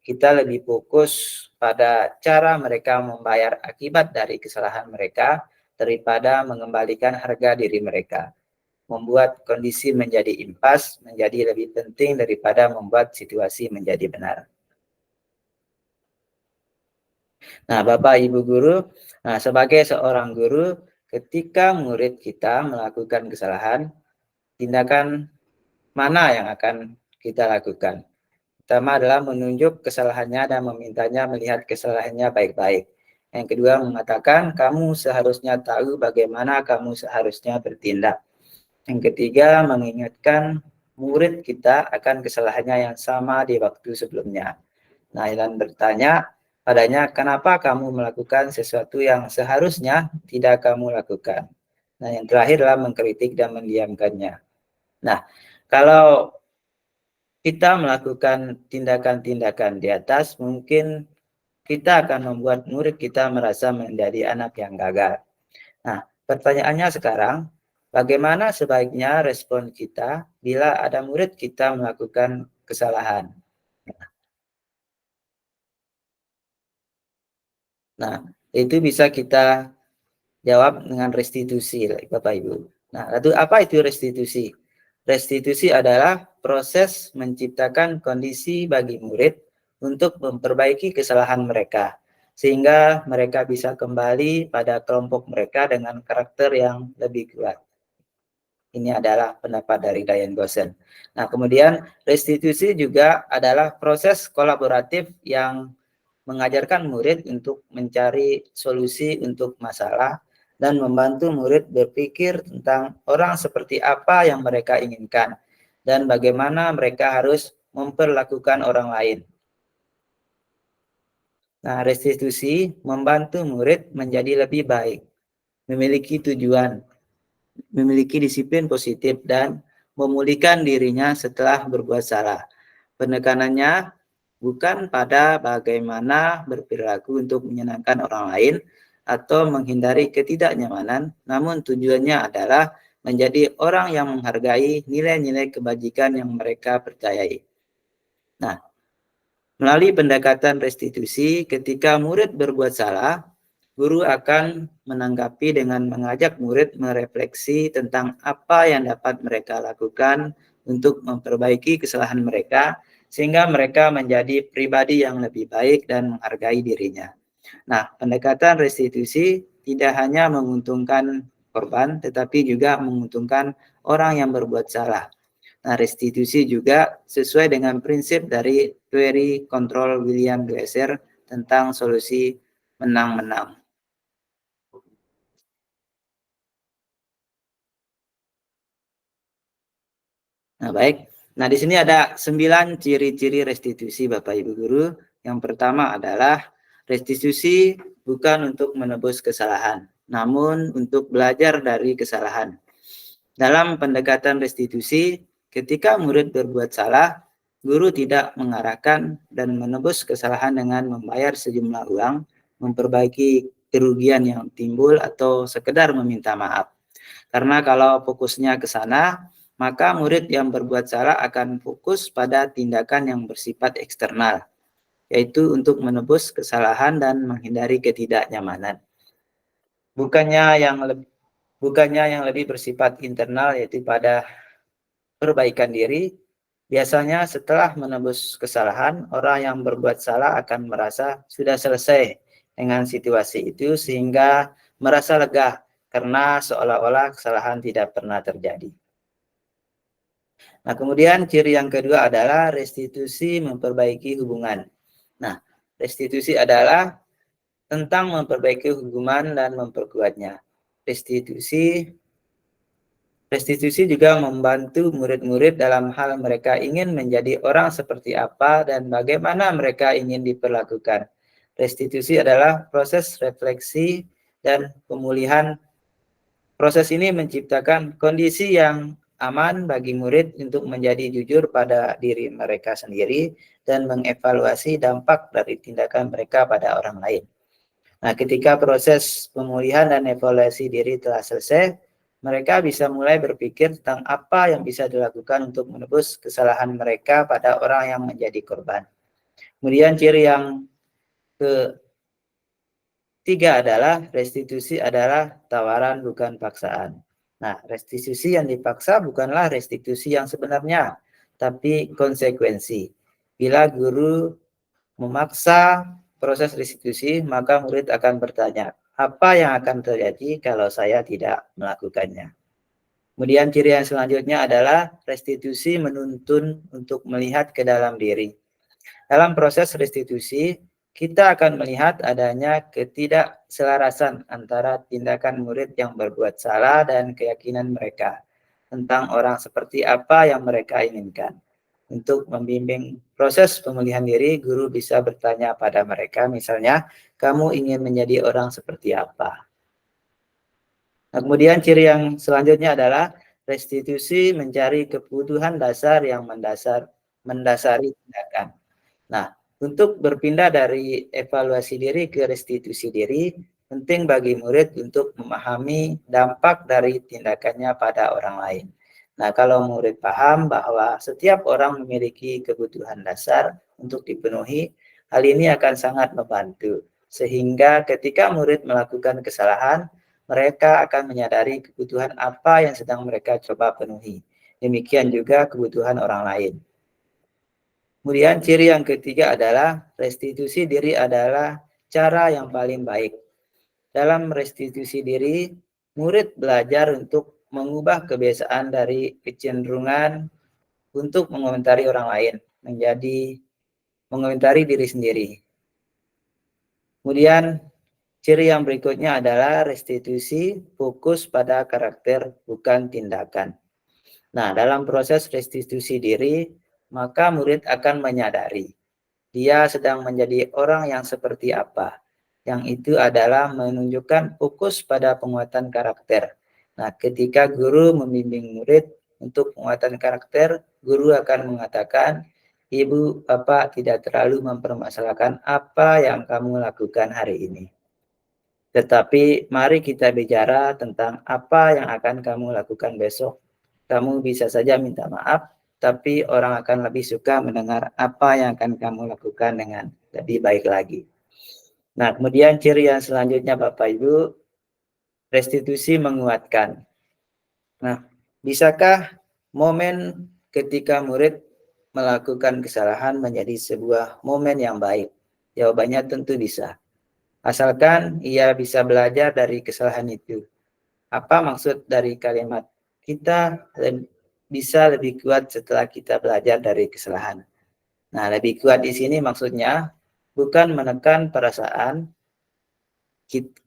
Speaker 1: Kita lebih fokus pada cara mereka membayar akibat dari kesalahan mereka daripada mengembalikan harga diri mereka. Membuat kondisi menjadi impas menjadi lebih penting daripada membuat situasi menjadi benar. Nah, Bapak Ibu Guru, nah sebagai seorang guru, ketika murid kita melakukan kesalahan, tindakan mana yang akan kita lakukan? Pertama adalah menunjuk kesalahannya dan memintanya melihat kesalahannya baik-baik. Yang kedua mengatakan kamu seharusnya tahu bagaimana kamu seharusnya bertindak. Yang ketiga mengingatkan murid kita akan kesalahannya yang sama di waktu sebelumnya. Nah, dan bertanya padanya, kenapa kamu melakukan sesuatu yang seharusnya tidak kamu lakukan? Nah, yang terakhir adalah mengkritik dan mendiamkannya. Nah, kalau kita melakukan tindakan-tindakan di atas, mungkin kita akan membuat murid kita merasa menjadi anak yang gagal. Nah, pertanyaannya sekarang, bagaimana sebaiknya respon kita bila ada murid kita melakukan kesalahan? Nah, itu bisa kita jawab dengan restitusi, Bapak Ibu. Nah, lalu apa itu restitusi? Restitusi adalah proses menciptakan kondisi bagi murid untuk memperbaiki kesalahan mereka, sehingga mereka bisa kembali pada kelompok mereka dengan karakter yang lebih kuat. Ini adalah pendapat dari Diane Gosen. Nah, kemudian restitusi juga adalah proses kolaboratif yang mengajarkan murid untuk mencari solusi untuk masalah dan membantu murid berpikir tentang orang seperti apa yang mereka inginkan dan bagaimana mereka harus memperlakukan orang lain. Nah, restitusi membantu murid menjadi lebih baik, memiliki tujuan, memiliki disiplin positif, dan memulihkan dirinya setelah berbuat salah. Penekanannya bukan pada bagaimana berperilaku untuk menyenangkan orang lain atau menghindari ketidaknyamanan, namun tujuannya adalah menjadi orang yang menghargai nilai-nilai kebajikan yang mereka percayai. Nah, melalui pendekatan restitusi, ketika murid berbuat salah, guru akan menanggapi dengan mengajak murid merefleksi tentang apa yang dapat mereka lakukan untuk memperbaiki kesalahan mereka, sehingga mereka menjadi pribadi yang lebih baik dan menghargai dirinya. Nah, pendekatan restitusi tidak hanya menguntungkan korban, tetapi juga menguntungkan orang yang berbuat salah. Nah, restitusi juga sesuai dengan prinsip dari teori kontrol William Glasser tentang solusi menang-menang. Nah, baik. Nah, di sini ada 9 ciri-ciri restitusi Bapak Ibu Guru. Yang pertama adalah restitusi bukan untuk menebus kesalahan, namun untuk belajar dari kesalahan. Dalam pendekatan restitusi, ketika murid berbuat salah, guru tidak mengarahkan dan menebus kesalahan dengan membayar sejumlah uang, memperbaiki kerugian yang timbul, atau sekedar meminta maaf. Karena kalau fokusnya ke sana, maka murid yang berbuat salah akan fokus pada tindakan yang bersifat eksternal, yaitu untuk menebus kesalahan dan menghindari ketidaknyamanan. Bukannya yang lebih bersifat internal, yaitu pada perbaikan diri. Biasanya setelah menebus kesalahan, orang yang berbuat salah akan merasa sudah selesai dengan situasi itu, sehingga merasa lega karena seolah-olah kesalahan tidak pernah terjadi. Nah, kemudian ciri yang kedua adalah restitusi memperbaiki hubungan. Nah, restitusi adalah tentang memperbaiki hubungan dan memperkuatnya. restitusi. Restitusi juga membantu murid-murid dalam hal mereka ingin menjadi orang seperti apa dan bagaimana mereka ingin diperlakukan. Restitusi adalah proses refleksi dan pemulihan. Proses ini menciptakan kondisi yang aman bagi murid untuk menjadi jujur pada diri mereka sendiri dan mengevaluasi dampak dari tindakan mereka pada orang lain. Nah, ketika proses pemulihan dan evaluasi diri telah selesai, mereka bisa mulai berpikir tentang apa yang bisa dilakukan untuk menebus kesalahan mereka pada orang yang menjadi korban. Kemudian ciri yang ketiga adalah restitusi adalah tawaran bukan paksaan. Nah, restitusi yang dipaksa bukanlah restitusi yang sebenarnya, tapi konsekuensi. Bila guru memaksa proses restitusi, maka murid akan bertanya, apa yang akan terjadi kalau saya tidak melakukannya? Kemudian ciri yang selanjutnya adalah restitusi menuntun untuk melihat ke dalam diri. Dalam proses restitusi, kita akan melihat adanya ketidakselarasan antara tindakan murid yang berbuat salah dan keyakinan mereka tentang orang seperti apa yang mereka inginkan. Untuk membimbing proses pemulihan diri, guru bisa bertanya pada mereka, misalnya, kamu ingin menjadi orang seperti apa? Nah, kemudian ciri yang selanjutnya adalah restitusi mencari kebutuhan dasar yang mendasari tindakan. Nah, untuk berpindah dari evaluasi diri ke restitusi diri, penting bagi murid untuk memahami dampak dari tindakannya pada orang lain. Nah, kalau murid paham bahwa setiap orang memiliki kebutuhan dasar untuk dipenuhi, hal ini akan sangat membantu. Sehingga ketika murid melakukan kesalahan, mereka akan menyadari kebutuhan apa yang sedang mereka coba penuhi. Demikian juga kebutuhan orang lain. Kemudian ciri yang ketiga adalah restitusi diri adalah cara yang paling baik. Dalam restitusi diri, murid belajar untuk mengubah kebiasaan dari kecenderungan untuk mengomentari orang lain menjadi mengomentari diri sendiri. Kemudian ciri yang berikutnya adalah restitusi fokus pada karakter bukan tindakan. Nah, dalam proses restitusi diri, maka murid akan menyadari dia sedang menjadi orang yang seperti apa. Yang itu adalah menunjukkan fokus pada penguatan karakter. Nah, ketika guru membimbing murid untuk penguatan karakter, guru akan mengatakan, Ibu, Bapak tidak terlalu mempermasalahkan apa yang kamu lakukan hari ini. Tetapi mari kita bicara tentang apa yang akan kamu lakukan besok. Kamu bisa saja minta maaf, tapi orang akan lebih suka mendengar apa yang akan kamu lakukan dengan lebih baik lagi. Nah, kemudian ciri yang selanjutnya Bapak Ibu, restitusi menguatkan. Nah, bisakah momen ketika murid melakukan kesalahan menjadi sebuah momen yang baik? Jawabannya tentu bisa. Asalkan ia bisa belajar dari kesalahan itu. Apa maksud dari kalimat kita bisa lebih kuat setelah kita belajar dari kesalahan? Nah, lebih kuat di sini maksudnya bukan menekan perasaan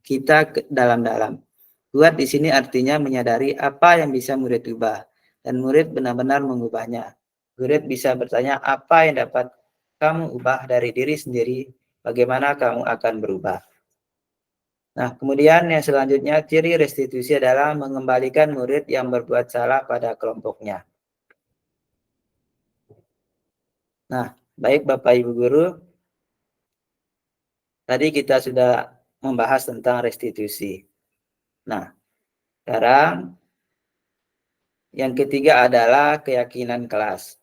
Speaker 1: kita dalam-dalam. Kuat di sini artinya menyadari apa yang bisa murid ubah dan murid benar-benar mengubahnya. Murid bisa bertanya apa yang dapat kamu ubah dari diri sendiri, bagaimana kamu akan berubah. Nah, kemudian yang selanjutnya ciri restitusi adalah mengembalikan murid yang berbuat salah pada kelompoknya. Nah, baik Bapak Ibu Guru, tadi kita sudah membahas tentang restitusi. Nah, sekarang yang ketiga adalah keyakinan kelas.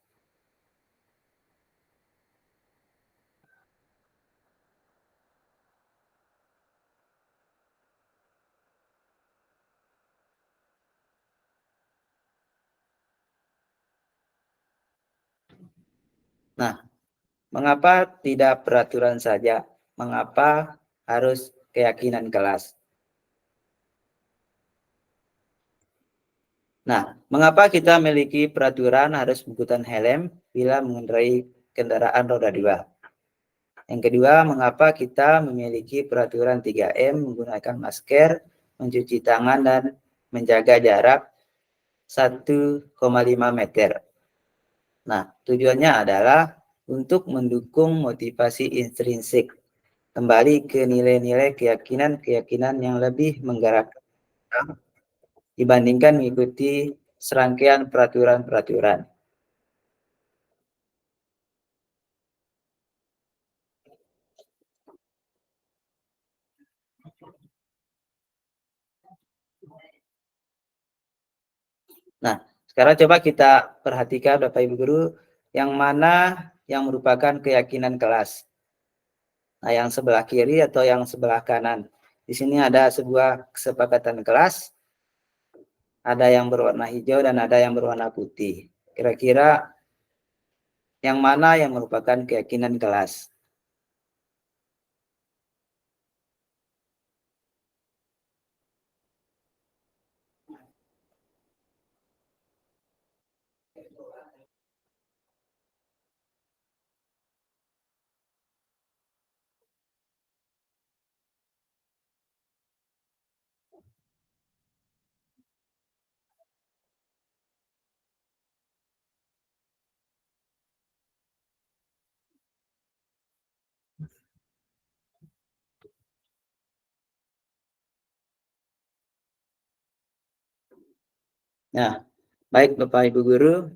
Speaker 1: Nah, mengapa tidak peraturan saja? Mengapa harus keyakinan kelas? Nah, mengapa kita memiliki peraturan harus menggunakan helm bila mengendarai kendaraan roda 2? Yang kedua, mengapa kita memiliki peraturan 3M menggunakan masker mencuci tangan, dan menjaga jarak 1,5 meter. Nah, tujuannya adalah untuk mendukung motivasi intrinsik, kembali ke nilai-nilai keyakinan-keyakinan yang lebih menggerakkan dibandingkan mengikuti serangkaian peraturan-peraturan. Nah, sekarang coba kita perhatikan Bapak Ibu Guru, yang mana yang merupakan keyakinan kelas. Nah, yang sebelah kiri atau yang sebelah kanan. Di sini ada sebuah kesepakatan kelas, ada yang berwarna hijau dan ada yang berwarna putih. Kira-kira yang mana yang merupakan keyakinan kelas? Nah, baik Bapak Ibu Guru,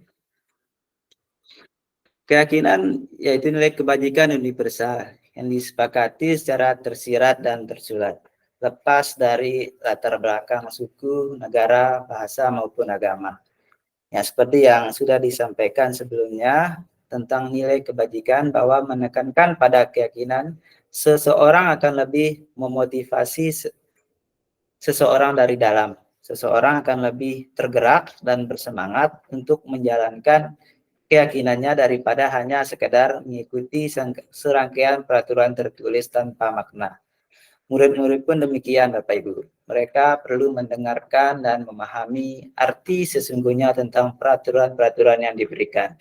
Speaker 1: keyakinan yaitu nilai kebajikan universal yang disepakati secara tersirat dan tersurat, lepas dari latar belakang suku, negara, bahasa, maupun agama. Ya, seperti yang sudah disampaikan sebelumnya tentang nilai kebajikan, bahwa menekankan pada keyakinan seseorang akan lebih memotivasi seseorang dari dalam. Seseorang akan lebih tergerak dan bersemangat untuk menjalankan keyakinannya daripada hanya sekedar mengikuti serangkaian peraturan tertulis tanpa makna. Murid-murid pun demikian Bapak Ibu. Mereka perlu mendengarkan dan memahami arti sesungguhnya tentang peraturan-peraturan yang diberikan.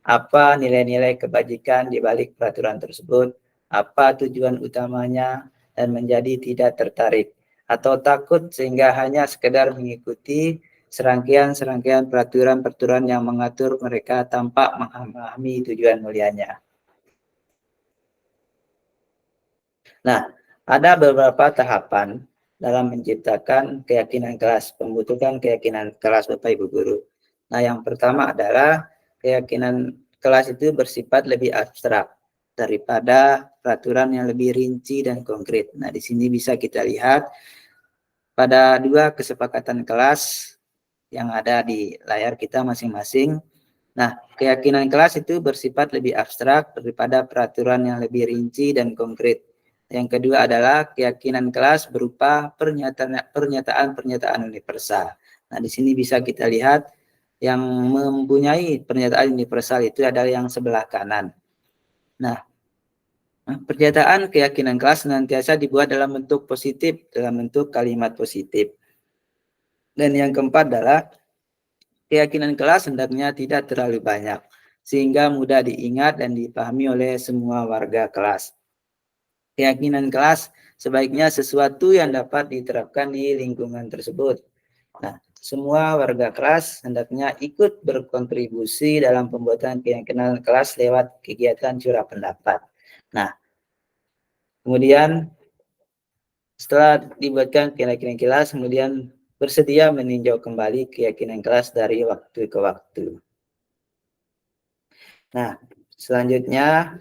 Speaker 1: Apa nilai-nilai kebajikan di balik peraturan tersebut, apa tujuan utamanya, dan menjadi tidak tertarik atau takut sehingga hanya sekedar mengikuti serangkaian peraturan-peraturan yang mengatur mereka tanpa memahami tujuan mulianya. Nah, ada beberapa tahapan dalam menciptakan keyakinan kelas, pembentukan keyakinan kelas Bapak Ibu Guru. Nah, yang pertama adalah keyakinan kelas itu bersifat lebih abstrak daripada peraturan yang lebih rinci dan konkret. Nah, di sini bisa kita lihat pada dua kesepakatan kelas yang ada di layar kita masing-masing. Nah, keyakinan kelas itu bersifat lebih abstrak daripada peraturan yang lebih rinci dan konkret. Yang kedua adalah keyakinan kelas berupa pernyataan-pernyataan universal. Nah, di sini bisa kita lihat yang mempunyai pernyataan universal itu adalah yang sebelah kanan. Nah, pernyataan keyakinan kelas senantiasa dibuat dalam bentuk positif, dalam bentuk kalimat positif. Dan yang keempat adalah keyakinan kelas hendaknya tidak terlalu banyak, sehingga mudah diingat dan dipahami oleh semua warga kelas. Keyakinan kelas sebaiknya sesuatu yang dapat diterapkan di lingkungan tersebut. Nah, semua warga kelas hendaknya ikut berkontribusi dalam pembuatan keyakinan kelas lewat kegiatan curah pendapat. Nah, kemudian setelah dibuatkan keyakinan kelas, kemudian bersedia meninjau kembali keyakinan kelas dari waktu ke waktu. Nah, selanjutnya,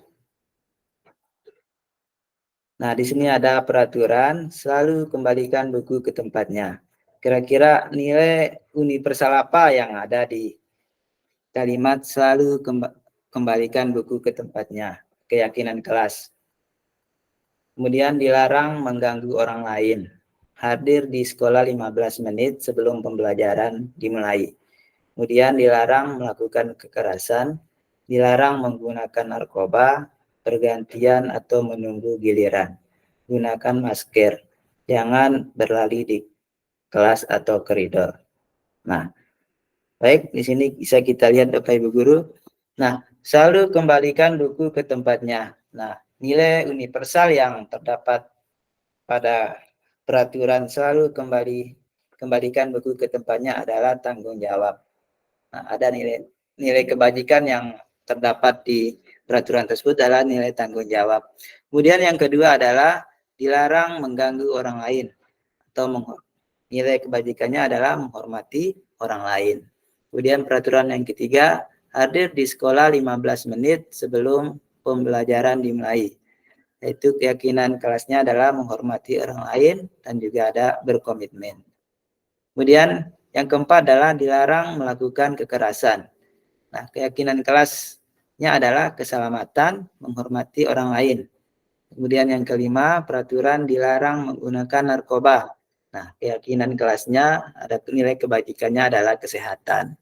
Speaker 1: di sini ada peraturan, selalu kembalikan buku ke tempatnya. Kira-kira nilai universal apa yang ada di kalimat selalu kembalikan buku ke tempatnya? Keyakinan kelas. Kemudian dilarang mengganggu orang lain. Hadir di sekolah 15 menit sebelum pembelajaran dimulai. Kemudian dilarang melakukan kekerasan, dilarang menggunakan narkoba, pergantian atau menunggu giliran. Gunakan masker, jangan berlari di kelas atau koridor. Nah, baik, di sini bisa kita lihat Bapak Ibu Guru. Nah, selalu kembalikan buku ke tempatnya. Nah, nilai universal yang terdapat pada peraturan selalu kembalikan buku ke tempatnya adalah tanggung jawab. Nah, ada nilai kebajikan yang terdapat di peraturan tersebut adalah nilai tanggung jawab. Kemudian yang kedua adalah dilarang mengganggu orang lain, atau nilai kebajikannya adalah menghormati orang lain. Kemudian peraturan yang ketiga, hadir di sekolah 15 menit sebelum pembelajaran dimulai. Yaitu keyakinan kelasnya adalah menghormati orang lain dan juga ada berkomitmen. Kemudian yang keempat adalah dilarang melakukan kekerasan. Nah, keyakinan kelasnya adalah keselamatan, menghormati orang lain. Kemudian yang kelima, peraturan dilarang menggunakan narkoba. Nah, keyakinan kelasnya ada nilai kebajikannya adalah kesehatan.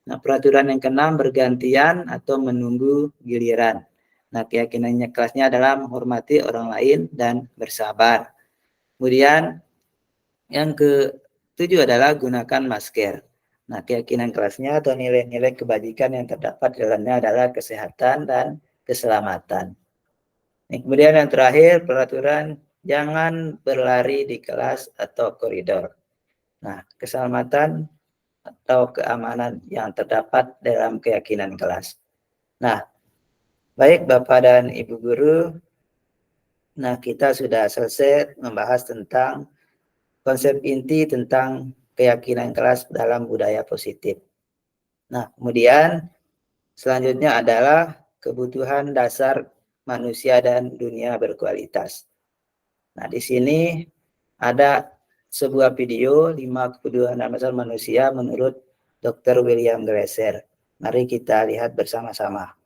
Speaker 1: Nah, peraturan yang keenam, bergantian atau menunggu giliran. Nah, keyakinannya kelasnya adalah menghormati orang lain dan bersabar. Kemudian yang ketujuh adalah gunakan masker. Nah, keyakinan kelasnya atau nilai-nilai kebajikan yang terdapat di dalamnya adalah kesehatan dan keselamatan. Nah, kemudian yang terakhir, peraturan jangan berlari di kelas atau koridor. Nah, keselamatan atau keamanan yang terdapat dalam keyakinan kelas. Nah, baik Bapak dan Ibu Guru, nah kita sudah selesai membahas tentang konsep inti tentang keyakinan kelas dalam budaya positif. Nah, kemudian selanjutnya adalah kebutuhan dasar manusia dan dunia berkualitas. Nah, di sini ada sebuah video 5 kebutuhan dasar manusia menurut Dr. William Glasser. Mari kita lihat bersama-sama.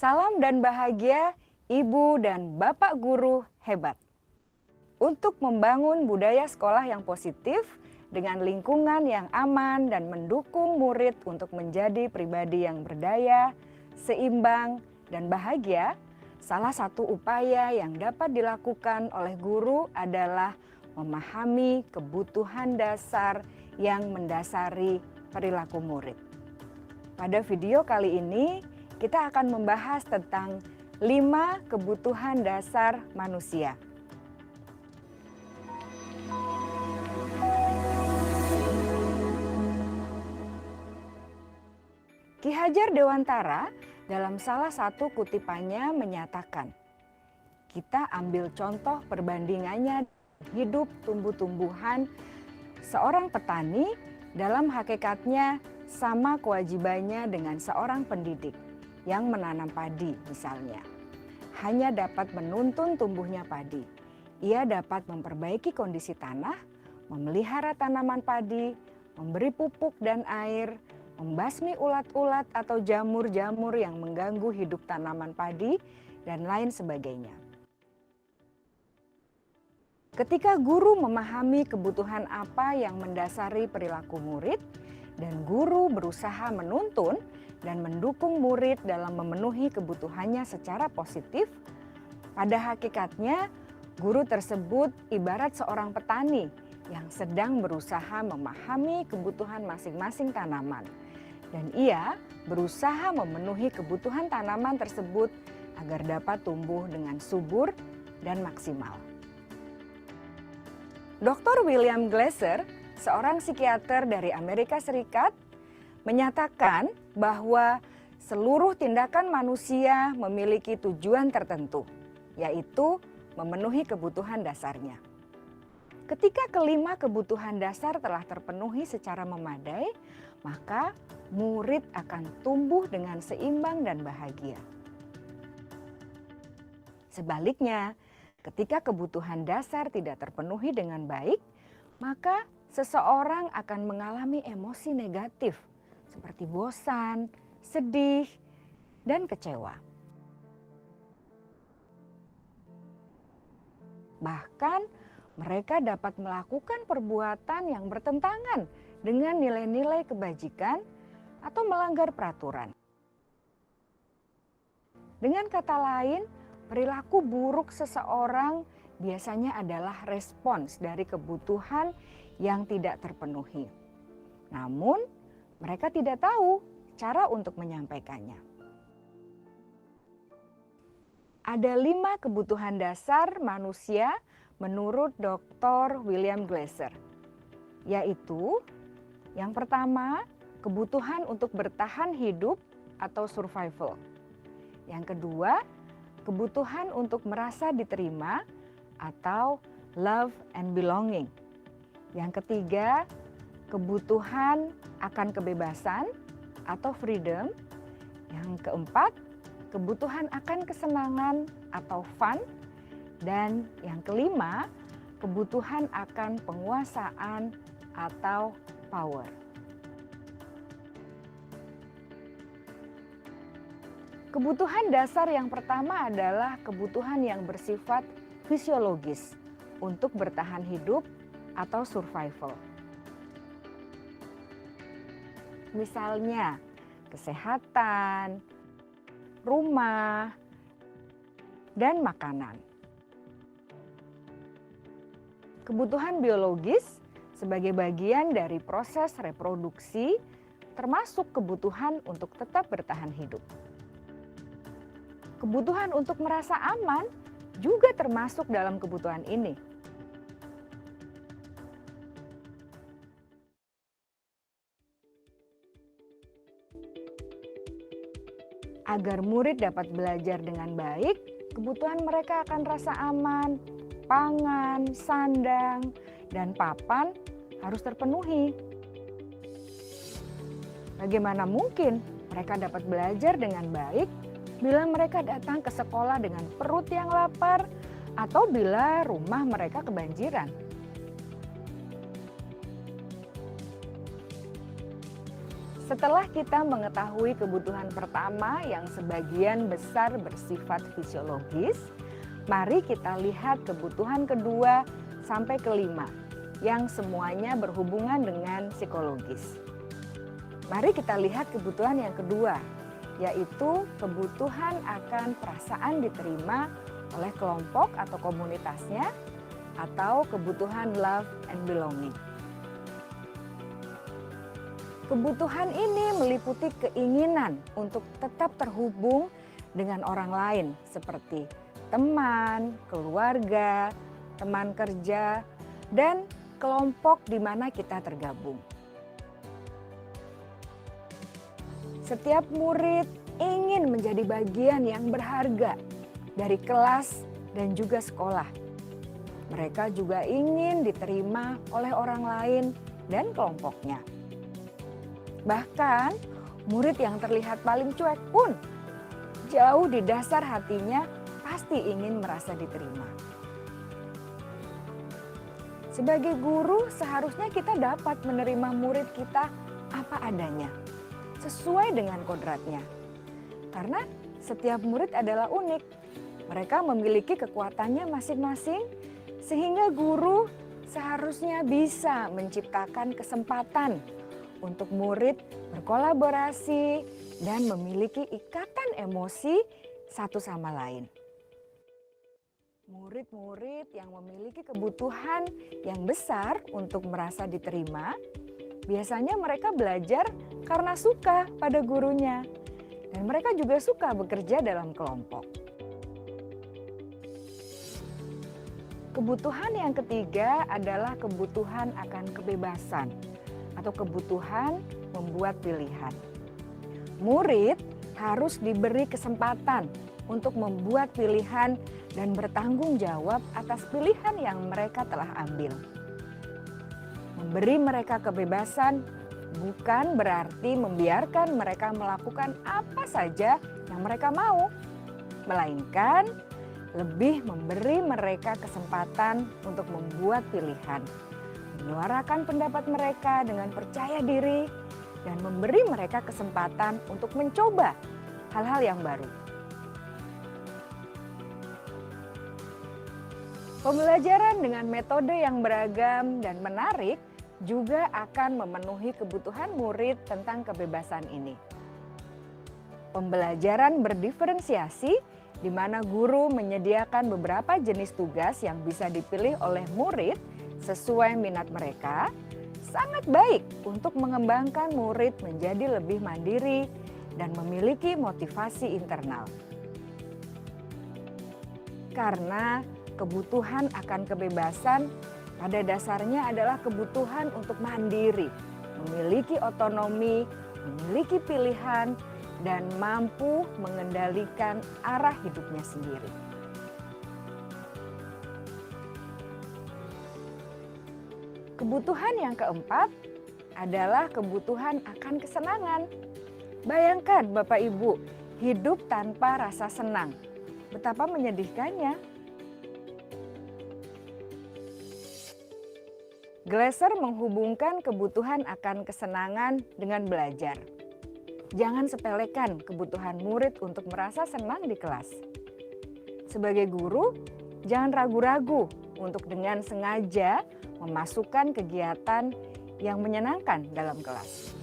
Speaker 7: Salam dan bahagia Ibu dan Bapak guru hebat. Untuk membangun budaya sekolah yang positif dengan lingkungan yang aman dan mendukung murid untuk menjadi pribadi yang berdaya, seimbang, dan bahagia, salah satu upaya yang dapat dilakukan oleh guru adalah memahami kebutuhan dasar yang mendasari perilaku murid. Pada video kali ini, kita akan membahas tentang 5 kebutuhan dasar manusia. Ki Hajar Dewantara dalam salah satu kutipannya menyatakan, kita ambil contoh perbandingannya hidup tumbuh-tumbuhan seorang petani dalam hakikatnya sama kewajibannya dengan seorang pendidik yang menanam padi misalnya. Hanya dapat menuntun tumbuhnya padi. Ia dapat memperbaiki kondisi tanah, memelihara tanaman padi, memberi pupuk dan air, membasmi ulat-ulat atau jamur-jamur yang mengganggu hidup tanaman padi, dan lain sebagainya. Ketika guru memahami kebutuhan apa yang mendasari perilaku murid, dan guru berusaha menuntun dan mendukung murid dalam memenuhi kebutuhannya secara positif, pada hakikatnya guru tersebut ibarat seorang petani yang sedang berusaha memahami kebutuhan masing-masing tanaman. Dan ia berusaha memenuhi kebutuhan tanaman tersebut agar dapat tumbuh dengan subur dan maksimal. Dr. William Glasser, seorang psikiater dari Amerika Serikat, menyatakan bahwa seluruh tindakan manusia memiliki tujuan tertentu, yaitu memenuhi kebutuhan dasarnya. Ketika kelima kebutuhan dasar telah terpenuhi secara memadai, maka murid akan tumbuh dengan seimbang dan bahagia. Sebaliknya, ketika kebutuhan dasar tidak terpenuhi dengan baik, maka seseorang akan mengalami emosi negatif seperti bosan, sedih, dan kecewa. Bahkan mereka dapat melakukan perbuatan yang bertentangan dengan nilai-nilai kebajikan atau melanggar peraturan. Dengan kata lain, Perilaku buruk seseorang biasanya adalah respons dari kebutuhan yang tidak terpenuhi. Namun, mereka tidak tahu cara untuk menyampaikannya. Ada 5 kebutuhan dasar manusia menurut Dr. William Glasser, yaitu yang pertama, kebutuhan untuk bertahan hidup atau survival. Yang kedua, kebutuhan untuk merasa diterima atau love and belonging. Yang ketiga, kebutuhan akan kebebasan atau freedom. Yang keempat, kebutuhan akan kesenangan atau fun. Dan yang kelima, kebutuhan akan penguasaan atau power. Kebutuhan dasar yang pertama adalah kebutuhan yang bersifat fisiologis untuk bertahan hidup atau survival. Misalnya, kesehatan, rumah, dan makanan. Kebutuhan biologis sebagai bagian dari proses reproduksi, termasuk kebutuhan untuk tetap bertahan hidup. Kebutuhan untuk merasa aman juga termasuk dalam kebutuhan ini. Agar murid dapat belajar dengan baik, kebutuhan mereka akan rasa aman, pangan, sandang, dan papan harus terpenuhi. Bagaimana mungkin mereka dapat belajar dengan baik bila mereka datang ke sekolah dengan perut yang lapar atau bila rumah mereka kebanjiran? Setelah kita mengetahui kebutuhan pertama yang sebagian besar bersifat fisiologis, mari kita lihat kebutuhan kedua sampai kelima yang semuanya berhubungan dengan psikologis. Mari kita lihat kebutuhan yang kedua, yaitu kebutuhan akan perasaan diterima oleh kelompok atau komunitasnya, atau kebutuhan love and belonging. Kebutuhan ini meliputi keinginan untuk tetap terhubung dengan orang lain seperti teman, keluarga, teman kerja, dan kelompok di mana kita tergabung. Setiap murid ingin menjadi bagian yang berharga dari kelas dan juga sekolah. Mereka juga ingin diterima oleh orang lain dan kelompoknya. Bahkan murid yang terlihat paling cuek pun jauh di dasar hatinya pasti ingin merasa diterima. Sebagai guru seharusnya kita dapat menerima murid kita apa adanya, sesuai dengan kodratnya. Karena setiap murid adalah unik. Mereka memiliki kekuatannya masing-masing sehingga guru seharusnya bisa menciptakan kesempatan untuk murid berkolaborasi dan memiliki ikatan emosi satu sama lain. Murid-murid yang memiliki kebutuhan yang besar untuk merasa diterima, biasanya mereka belajar karena suka pada gurunya, dan mereka juga suka bekerja dalam kelompok. Kebutuhan yang ketiga adalah kebutuhan akan kebebasan atau kebutuhan membuat pilihan. Murid harus diberi kesempatan untuk membuat pilihan dan bertanggung jawab atas pilihan yang mereka telah ambil. Memberi mereka kebebasan bukan berarti membiarkan mereka melakukan apa saja yang mereka mau, melainkan lebih memberi mereka kesempatan untuk membuat pilihan, menyuarakan pendapat mereka dengan percaya diri, dan memberi mereka kesempatan untuk mencoba hal-hal yang baru. Pembelajaran dengan metode yang beragam dan menarik juga akan memenuhi kebutuhan murid tentang kebebasan ini. Pembelajaran berdiferensiasi di mana guru menyediakan beberapa jenis tugas yang bisa dipilih oleh murid sesuai minat mereka, sangat baik untuk mengembangkan murid menjadi lebih mandiri dan memiliki motivasi internal. Karena kebutuhan akan kebebasan pada dasarnya adalah kebutuhan untuk mandiri, memiliki otonomi, memiliki pilihan, dan mampu mengendalikan arah hidupnya sendiri. Kebutuhan yang keempat adalah kebutuhan akan kesenangan. Bayangkan Bapak Ibu, hidup tanpa rasa senang. Betapa menyedihkannya. Glasser menghubungkan kebutuhan akan kesenangan dengan belajar. Jangan sepelekan kebutuhan murid untuk merasa senang di kelas. Sebagai guru, jangan ragu-ragu untuk dengan sengaja memasukkan kegiatan yang menyenangkan dalam kelas.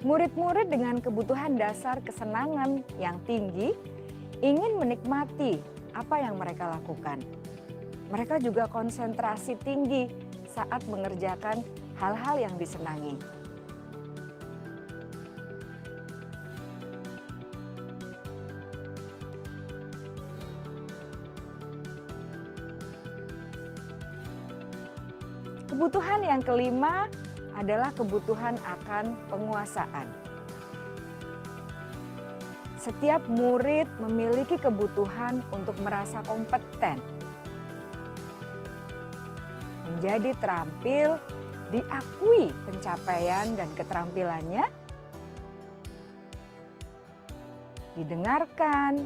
Speaker 7: Murid-murid dengan kebutuhan dasar kesenangan yang tinggi ingin menikmati apa yang mereka lakukan. Mereka juga konsentrasi tinggi saat mengerjakan hal-hal yang disenangi. Kebutuhan yang kelima adalah kebutuhan akan penguasaan. Setiap murid memiliki kebutuhan untuk merasa kompeten, menjadi terampil, diakui pencapaian dan keterampilannya, didengarkan,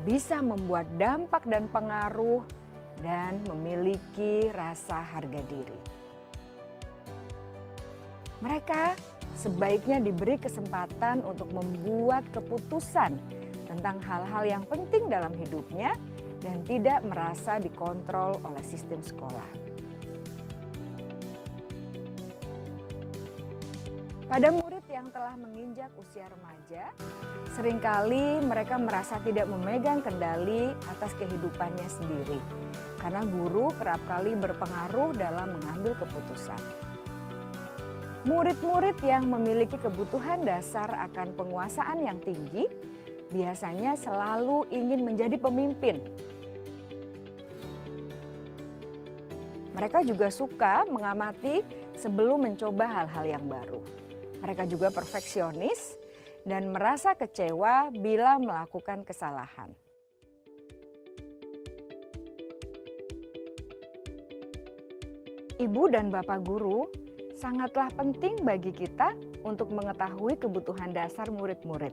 Speaker 7: bisa membuat dampak dan pengaruh, dan memiliki rasa harga diri. Mereka sebaiknya diberi kesempatan untuk membuat keputusan tentang hal-hal yang penting dalam hidupnya dan tidak merasa dikontrol oleh sistem sekolah. Pada murid yang telah menginjak usia remaja, seringkali mereka merasa tidak memegang kendali atas kehidupannya sendiri, karena guru kerap kali berpengaruh dalam mengambil keputusan. Murid-murid yang memiliki kebutuhan dasar akan penguasaan yang tinggi biasanya selalu ingin menjadi pemimpin. Mereka juga suka mengamati sebelum mencoba hal-hal yang baru. Mereka juga perfeksionis dan merasa kecewa bila melakukan kesalahan. Ibu dan Bapak guru sangatlah penting bagi kita untuk mengetahui kebutuhan dasar murid-murid,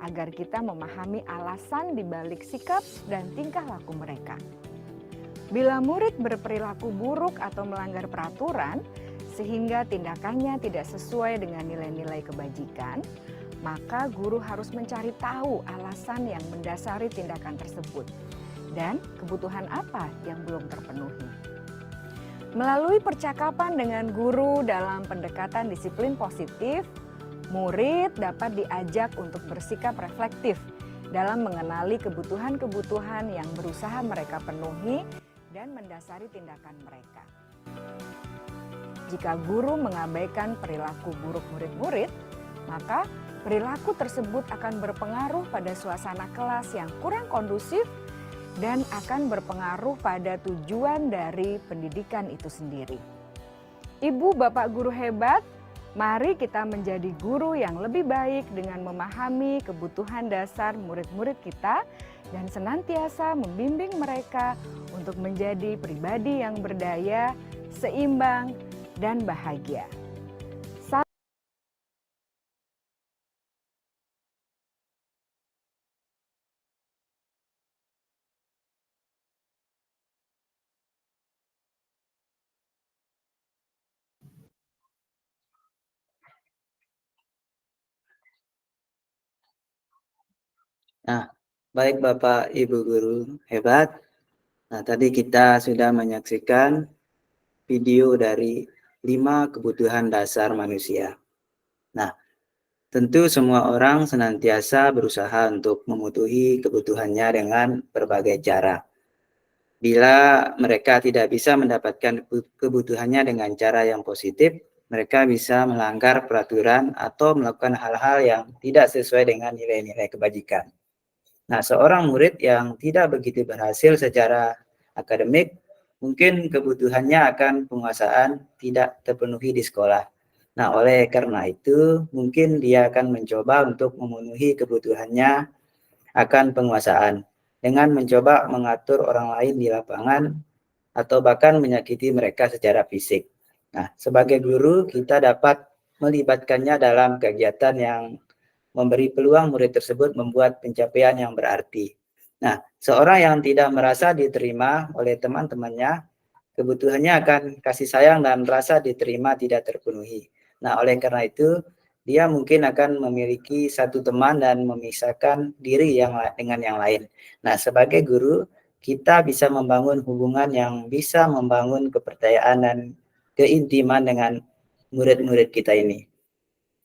Speaker 7: agar kita memahami alasan di balik sikap dan tingkah laku mereka. Bila murid berperilaku buruk atau melanggar peraturan, sehingga tindakannya tidak sesuai dengan nilai-nilai kebajikan, maka guru harus mencari tahu alasan yang mendasari tindakan tersebut dan kebutuhan apa yang belum terpenuhi. Melalui percakapan dengan guru dalam pendekatan disiplin positif, murid dapat diajak untuk bersikap reflektif dalam mengenali kebutuhan-kebutuhan yang berusaha mereka penuhi dan mendasari tindakan mereka. Jika guru mengabaikan perilaku buruk murid-murid, maka perilaku tersebut akan berpengaruh pada suasana kelas yang kurang kondusif dan akan berpengaruh pada tujuan dari pendidikan itu sendiri. Ibu, Bapak guru hebat, mari kita menjadi guru yang lebih baik dengan memahami kebutuhan dasar murid-murid kita dan senantiasa membimbing mereka untuk menjadi pribadi yang berdaya, seimbang, dan bahagia.
Speaker 1: Nah, baik Bapak Ibu guru hebat. Nah, tadi kita sudah menyaksikan video dari 5 kebutuhan dasar manusia. Nah, Tentu semua orang senantiasa berusaha untuk memenuhi kebutuhannya dengan berbagai cara. Bila mereka tidak bisa mendapatkan kebutuhannya dengan cara yang positif, mereka bisa melanggar peraturan atau melakukan hal-hal yang tidak sesuai dengan nilai-nilai kebajikan. Nah, seorang murid yang tidak begitu berhasil secara akademik, mungkin kebutuhannya akan penguasaan tidak terpenuhi di sekolah. Nah, oleh karena itu, mungkin dia akan mencoba untuk memenuhi kebutuhannya akan penguasaan dengan mencoba mengatur orang lain di lapangan atau bahkan menyakiti mereka secara fisik. Nah, sebagai guru, kita dapat melibatkannya dalam kegiatan yang memberi peluang murid tersebut membuat pencapaian yang berarti. Nah, seorang yang tidak merasa diterima oleh teman-temannya, kebutuhannya akan kasih sayang dan rasa diterima tidak terpenuhi. Nah, oleh karena itu, dia mungkin akan memiliki satu teman dan memisahkan diri dengan yang lain. Nah, sebagai guru, kita bisa membangun hubungan yang bisa membangun kepercayaan dan keintiman dengan murid-murid kita ini.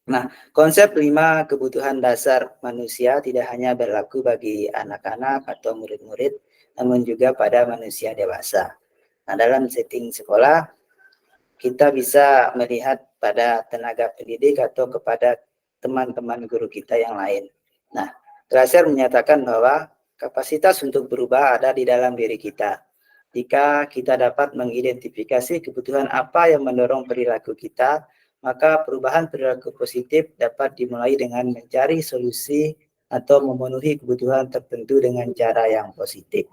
Speaker 1: Nah, konsep 5 kebutuhan dasar manusia tidak hanya berlaku bagi anak-anak atau murid-murid, namun juga pada manusia dewasa. Nah, dalam setting sekolah, kita bisa melihat pada tenaga pendidik atau kepada teman-teman guru kita yang lain. Nah, Glaser menyatakan bahwa kapasitas untuk berubah ada di dalam diri kita. Jika kita dapat mengidentifikasi kebutuhan apa yang mendorong perilaku kita, maka perubahan perilaku positif dapat dimulai dengan mencari solusi atau memenuhi kebutuhan tertentu dengan cara yang positif.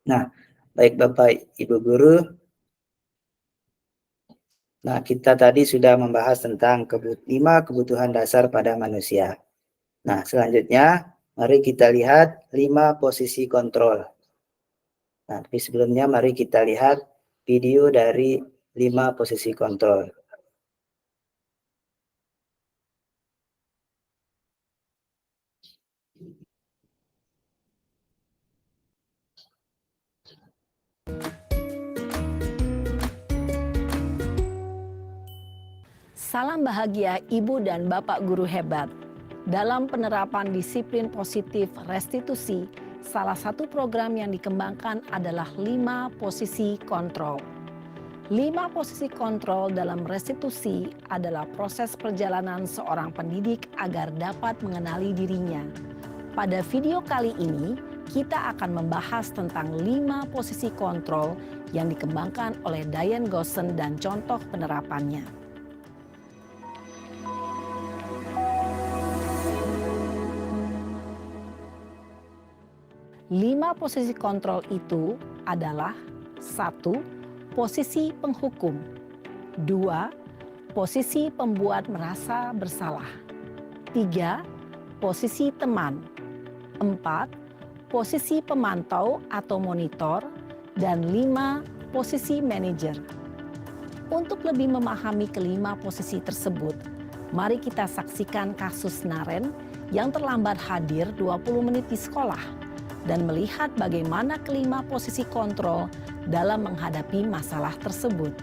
Speaker 1: Nah, baik Bapak Ibu Guru, nah kita tadi sudah membahas tentang 5 kebutuhan dasar pada manusia. Nah, selanjutnya mari kita lihat 5 posisi kontrol. Nah, tapi sebelumnya mari kita lihat video dari 5 posisi kontrol.
Speaker 8: Salam bahagia Ibu dan Bapak guru hebat. Dalam penerapan disiplin positif restitusi, salah satu program yang dikembangkan adalah 5 posisi kontrol. 5 posisi kontrol dalam restitusi adalah proses perjalanan seorang pendidik agar dapat mengenali dirinya. Pada video kali ini, kita akan membahas tentang 5 posisi kontrol yang dikembangkan oleh Diane Gossen dan contoh penerapannya. 5 posisi kontrol itu adalah 1. Posisi penghukum. 2. Posisi pembuat merasa bersalah. 3. Posisi teman. 4. Posisi pemantau atau monitor. Dan 5. Posisi manajer. Untuk lebih memahami kelima posisi tersebut, mari kita saksikan kasus Naren yang terlambat hadir 20 menit di sekolah dan melihat bagaimana kelima posisi kontrol dalam menghadapi masalah tersebut.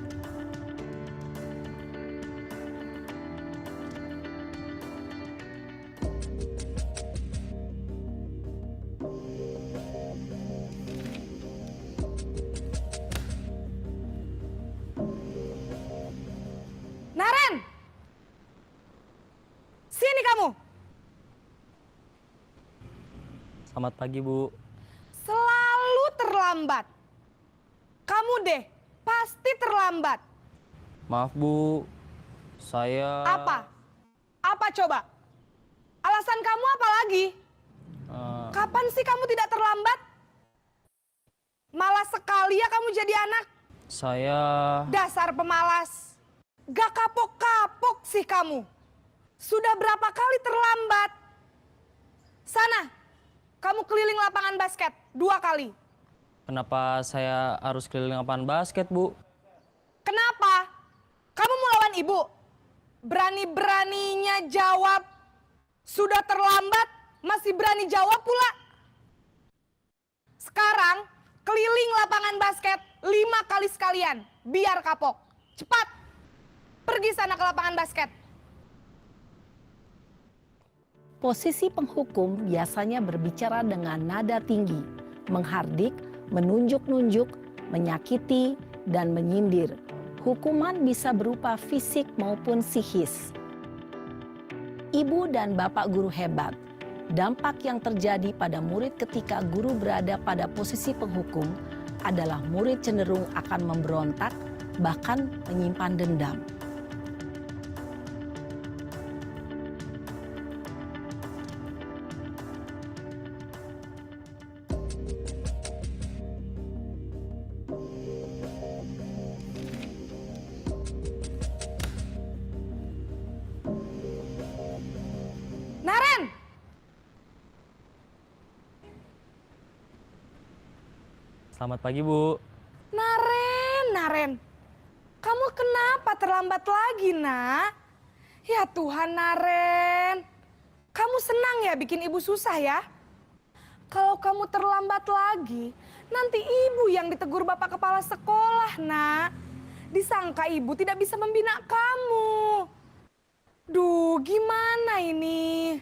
Speaker 7: Naren! Sini kamu!
Speaker 9: Selamat pagi, Bu.
Speaker 7: Selalu terlambat. Kamu deh, pasti terlambat.
Speaker 9: Maaf, Bu. Saya...
Speaker 7: Apa? Apa coba? Alasan kamu apa lagi? Kapan sih kamu tidak terlambat? Malas sekali ya kamu jadi anak.
Speaker 9: Saya...
Speaker 7: Dasar pemalas. Gak kapok-kapok sih kamu. Sudah berapa kali terlambat? Sana. Kamu keliling lapangan basket 2 kali.
Speaker 9: Kenapa saya harus keliling lapangan basket, Bu?
Speaker 7: Kenapa? Kamu mau lawan ibu? Berani-beraninya jawab. Sudah terlambat, masih berani jawab pula. Sekarang, keliling lapangan basket 5 kali sekalian. Biar kapok. Cepat. Pergi sana ke lapangan basket.
Speaker 8: Posisi penghukum biasanya berbicara dengan nada tinggi, menghardik, menunjuk-nunjuk, menyakiti, dan menyindir. Hukuman bisa berupa fisik maupun psikis. Ibu dan bapak guru hebat. Dampak yang terjadi pada murid ketika guru berada pada posisi penghukum adalah murid cenderung akan memberontak, bahkan menyimpan dendam.
Speaker 7: Naren!
Speaker 9: Selamat pagi, Bu.
Speaker 7: Naren. Kamu kenapa terlambat lagi, Nak? Ya Tuhan, Naren. Kamu senang ya bikin ibu susah ya? Kalau kamu terlambat lagi, nanti ibu yang ditegur bapak kepala sekolah, Nak. Disangka ibu tidak bisa membina kamu. Duh, gimana ini?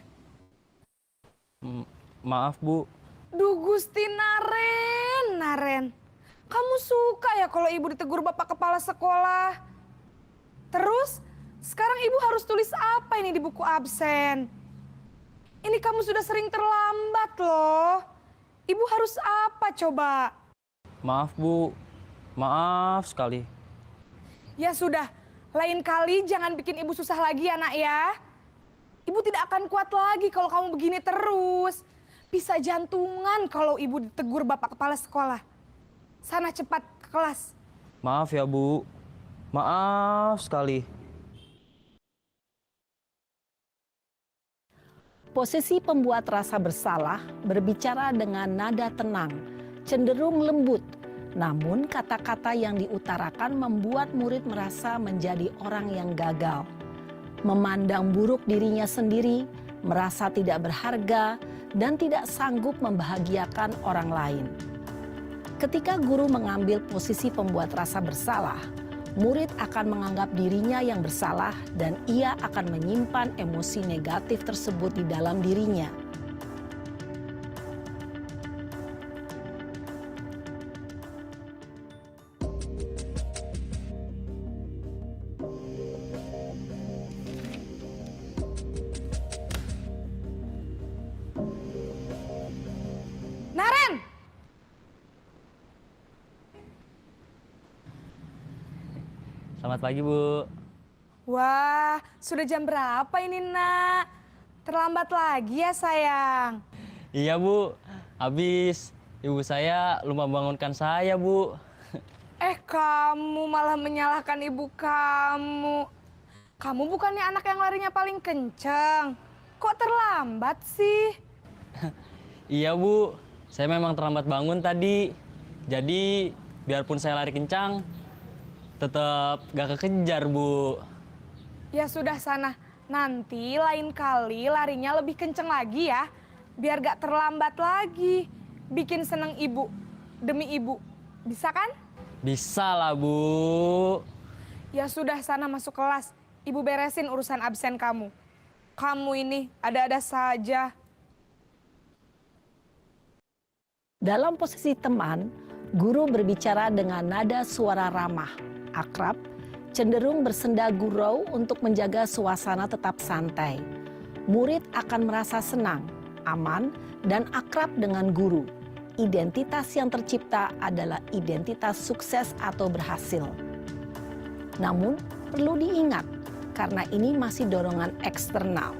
Speaker 9: Maaf, Bu.
Speaker 7: Duh, Gusti Naren. Kamu suka ya kalau ibu ditegur bapak kepala sekolah? Terus, sekarang ibu harus tulis apa ini di buku absen? Ini kamu sudah sering terlambat loh. Ibu harus apa coba?
Speaker 9: Maaf, Bu. Maaf sekali.
Speaker 7: Ya sudah, lain kali jangan bikin ibu susah lagi ya, Nak ya. Ibu tidak akan kuat lagi kalau kamu begini terus. Bisa jantungan kalau ibu ditegur bapak kepala sekolah. Sana cepat ke kelas.
Speaker 9: Maaf ya, Bu. Maaf sekali.
Speaker 8: Posisi pembuat rasa bersalah berbicara dengan nada tenang, cenderung lembut. Namun kata-kata yang diutarakan membuat murid merasa menjadi orang yang gagal. Memandang buruk dirinya sendiri, merasa tidak berharga, dan tidak sanggup membahagiakan orang lain. Ketika guru mengambil posisi pembuat rasa bersalah, murid akan menganggap dirinya yang bersalah dan ia akan menyimpan emosi negatif tersebut di dalam dirinya.
Speaker 7: Naren!
Speaker 9: Selamat pagi, Bu.
Speaker 7: Wah, sudah jam berapa ini, Nak? Terlambat lagi ya, sayang.
Speaker 9: Iya, Bu. Habis ibu saya lupa bangunkan saya, Bu.
Speaker 7: Kamu malah menyalahkan ibu kamu. Kamu bukannya anak yang larinya paling kenceng. Kok terlambat sih?
Speaker 9: Iya, Bu. Saya memang terlambat bangun tadi. Jadi, biarpun saya lari kencang, tetap gak kekejar, Bu.
Speaker 7: Ya sudah sana, nanti lain kali larinya lebih kenceng lagi ya. Biar gak terlambat lagi. Bikin seneng ibu, demi ibu. Bisa kan?
Speaker 9: Bisa lah, Bu.
Speaker 7: Ya sudah sana masuk kelas. Ibu beresin urusan absen kamu. Kamu ini ada-ada saja.
Speaker 8: Dalam posisi teman, guru berbicara dengan nada suara ramah, akrab, cenderung bersenda gurau untuk menjaga suasana tetap santai. Murid akan merasa senang, aman, dan akrab dengan guru. Identitas yang tercipta adalah identitas sukses atau berhasil. Namun, perlu diingat, karena ini masih dorongan eksternal,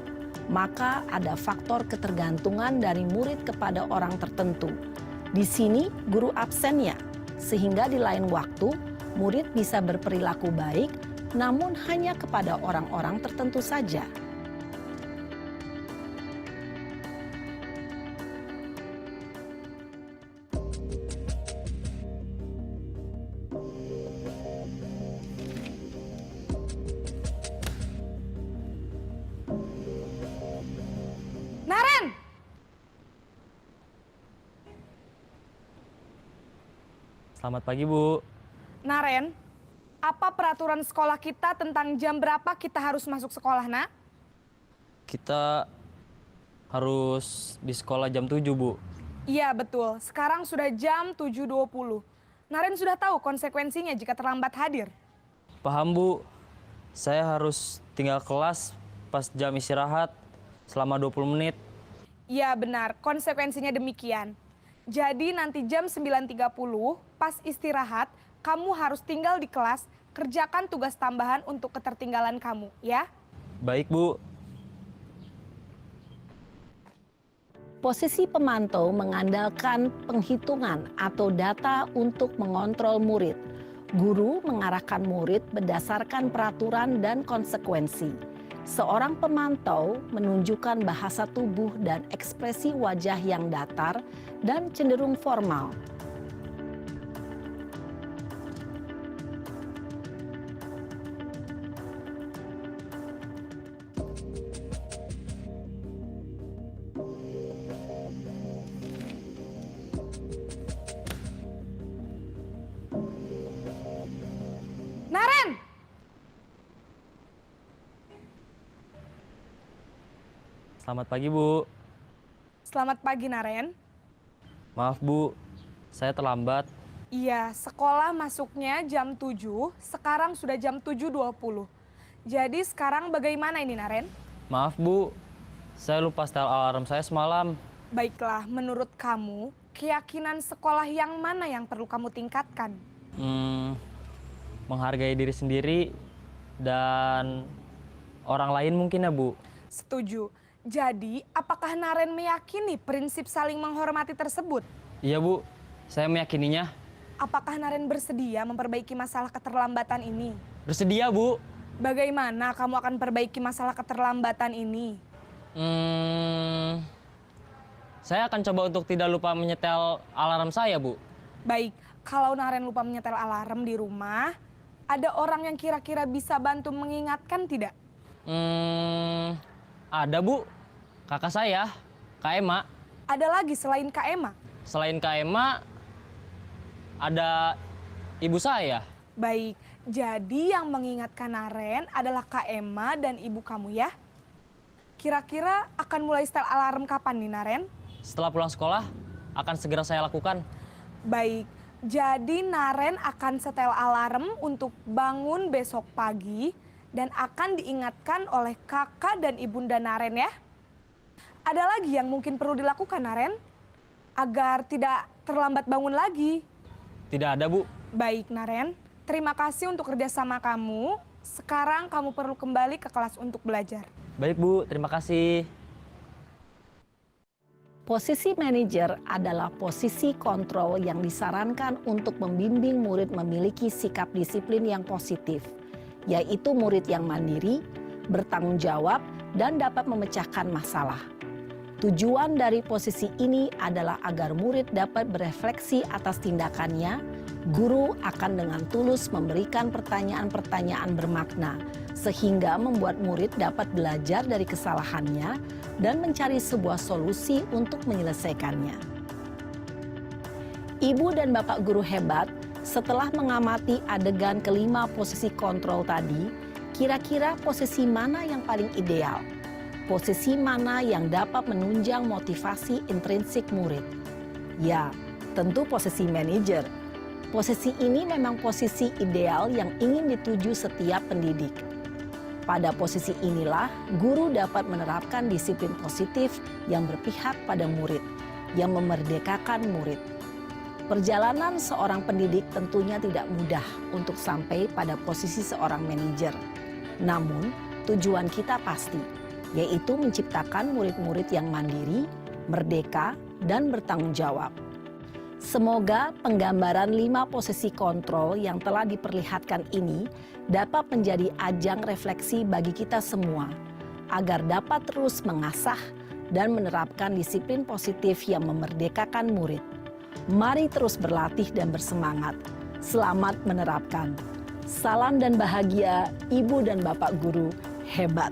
Speaker 8: maka ada faktor ketergantungan dari murid kepada orang tertentu. Di sini guru absennya, sehingga di lain waktu murid bisa berperilaku baik, namun hanya kepada orang-orang tertentu saja.
Speaker 7: Naren!
Speaker 9: Selamat pagi, Bu.
Speaker 7: Naren, apa peraturan sekolah kita tentang jam berapa kita harus masuk sekolah, Nak?
Speaker 9: Kita harus di sekolah jam 7, Bu.
Speaker 10: Iya, betul. Sekarang sudah jam 7.20. Naren sudah tahu konsekuensinya jika terlambat hadir.
Speaker 9: Paham, Bu. Saya harus tinggal kelas pas jam istirahat selama 20 menit.
Speaker 10: Iya, benar. Konsekuensinya demikian. Jadi nanti jam 9.30 pas istirahat, kamu harus tinggal di kelas, kerjakan tugas tambahan untuk ketertinggalan kamu, ya?
Speaker 9: Baik, Bu.
Speaker 8: Posisi pemantau mengandalkan penghitungan atau data untuk mengontrol murid. Guru mengarahkan murid berdasarkan peraturan dan konsekuensi. Seorang pemantau menunjukkan bahasa tubuh dan ekspresi wajah yang datar dan cenderung formal.
Speaker 10: Naren!
Speaker 9: Selamat pagi, Bu.
Speaker 10: Selamat pagi, Naren.
Speaker 9: Maaf, Bu. Saya terlambat.
Speaker 10: Iya, sekolah masuknya jam 7, sekarang sudah jam 7.20. Jadi sekarang bagaimana ini, Naren?
Speaker 9: Maaf, Bu. Saya lupa setel alarm saya semalam.
Speaker 10: Baiklah, menurut kamu, keyakinan sekolah yang mana yang perlu kamu tingkatkan?
Speaker 9: Menghargai diri sendiri dan orang lain mungkin ya, Bu.
Speaker 10: Setuju. Jadi, apakah Naren meyakini prinsip saling menghormati tersebut?
Speaker 9: Iya, Bu. Saya meyakininya.
Speaker 10: Apakah Naren bersedia memperbaiki masalah keterlambatan ini?
Speaker 9: Bersedia, Bu.
Speaker 10: Bagaimana kamu akan perbaiki masalah keterlambatan ini?
Speaker 9: Saya akan coba untuk tidak lupa menyetel alarm saya, Bu.
Speaker 10: Baik, kalau Naren lupa menyetel alarm di rumah, ada orang yang kira-kira bisa bantu mengingatkan tidak?
Speaker 9: Ada, Bu. Kakak saya, Kak Ema.
Speaker 10: Ada lagi selain Kak Ema?
Speaker 9: Selain Kak Ema, ada ibu saya.
Speaker 10: Baik, jadi yang mengingatkan Naren adalah Kak Ema dan ibu kamu ya? Kira-kira akan mulai setel alarm kapan nih, Naren?
Speaker 9: Setelah pulang sekolah, akan segera saya lakukan.
Speaker 10: Baik, jadi Naren akan setel alarm untuk bangun besok pagi dan akan diingatkan oleh kakak dan ibunda Naren ya. Ada lagi yang mungkin perlu dilakukan, Naren? Agar tidak terlambat bangun lagi.
Speaker 9: Tidak ada, Bu.
Speaker 10: Baik, Naren. Terima kasih untuk kerjasama kamu. Sekarang kamu perlu kembali ke kelas untuk belajar.
Speaker 9: Baik, Bu. Terima kasih.
Speaker 8: Posisi manajer adalah posisi kontrol yang disarankan untuk membimbing murid memiliki sikap disiplin yang positif, yaitu murid yang mandiri, bertanggung jawab, dan dapat memecahkan masalah. Tujuan dari posisi ini adalah agar murid dapat berefleksi atas tindakannya. Guru akan dengan tulus memberikan pertanyaan-pertanyaan bermakna, sehingga membuat murid dapat belajar dari kesalahannya dan mencari sebuah solusi untuk menyelesaikannya. Ibu dan Bapak guru hebat, setelah mengamati adegan kelima posisi kontrol tadi, kira-kira posisi mana yang paling ideal? Posisi mana yang dapat menunjang motivasi intrinsik murid? Ya, tentu posisi manajer. Posisi ini memang posisi ideal yang ingin dituju setiap pendidik. Pada posisi inilah, guru dapat menerapkan disiplin positif yang berpihak pada murid, yang memerdekakan murid. Perjalanan seorang pendidik tentunya tidak mudah untuk sampai pada posisi seorang manajer. Namun, tujuan kita pasti, yaitu menciptakan murid-murid yang mandiri, merdeka, dan bertanggung jawab. Semoga penggambaran 5 posisi kontrol yang telah diperlihatkan ini dapat menjadi ajang refleksi bagi kita semua, agar dapat terus mengasah dan menerapkan disiplin positif yang memerdekakan murid. Mari terus berlatih dan bersemangat. Selamat menerapkan. Salam dan bahagia, Ibu dan Bapak guru hebat.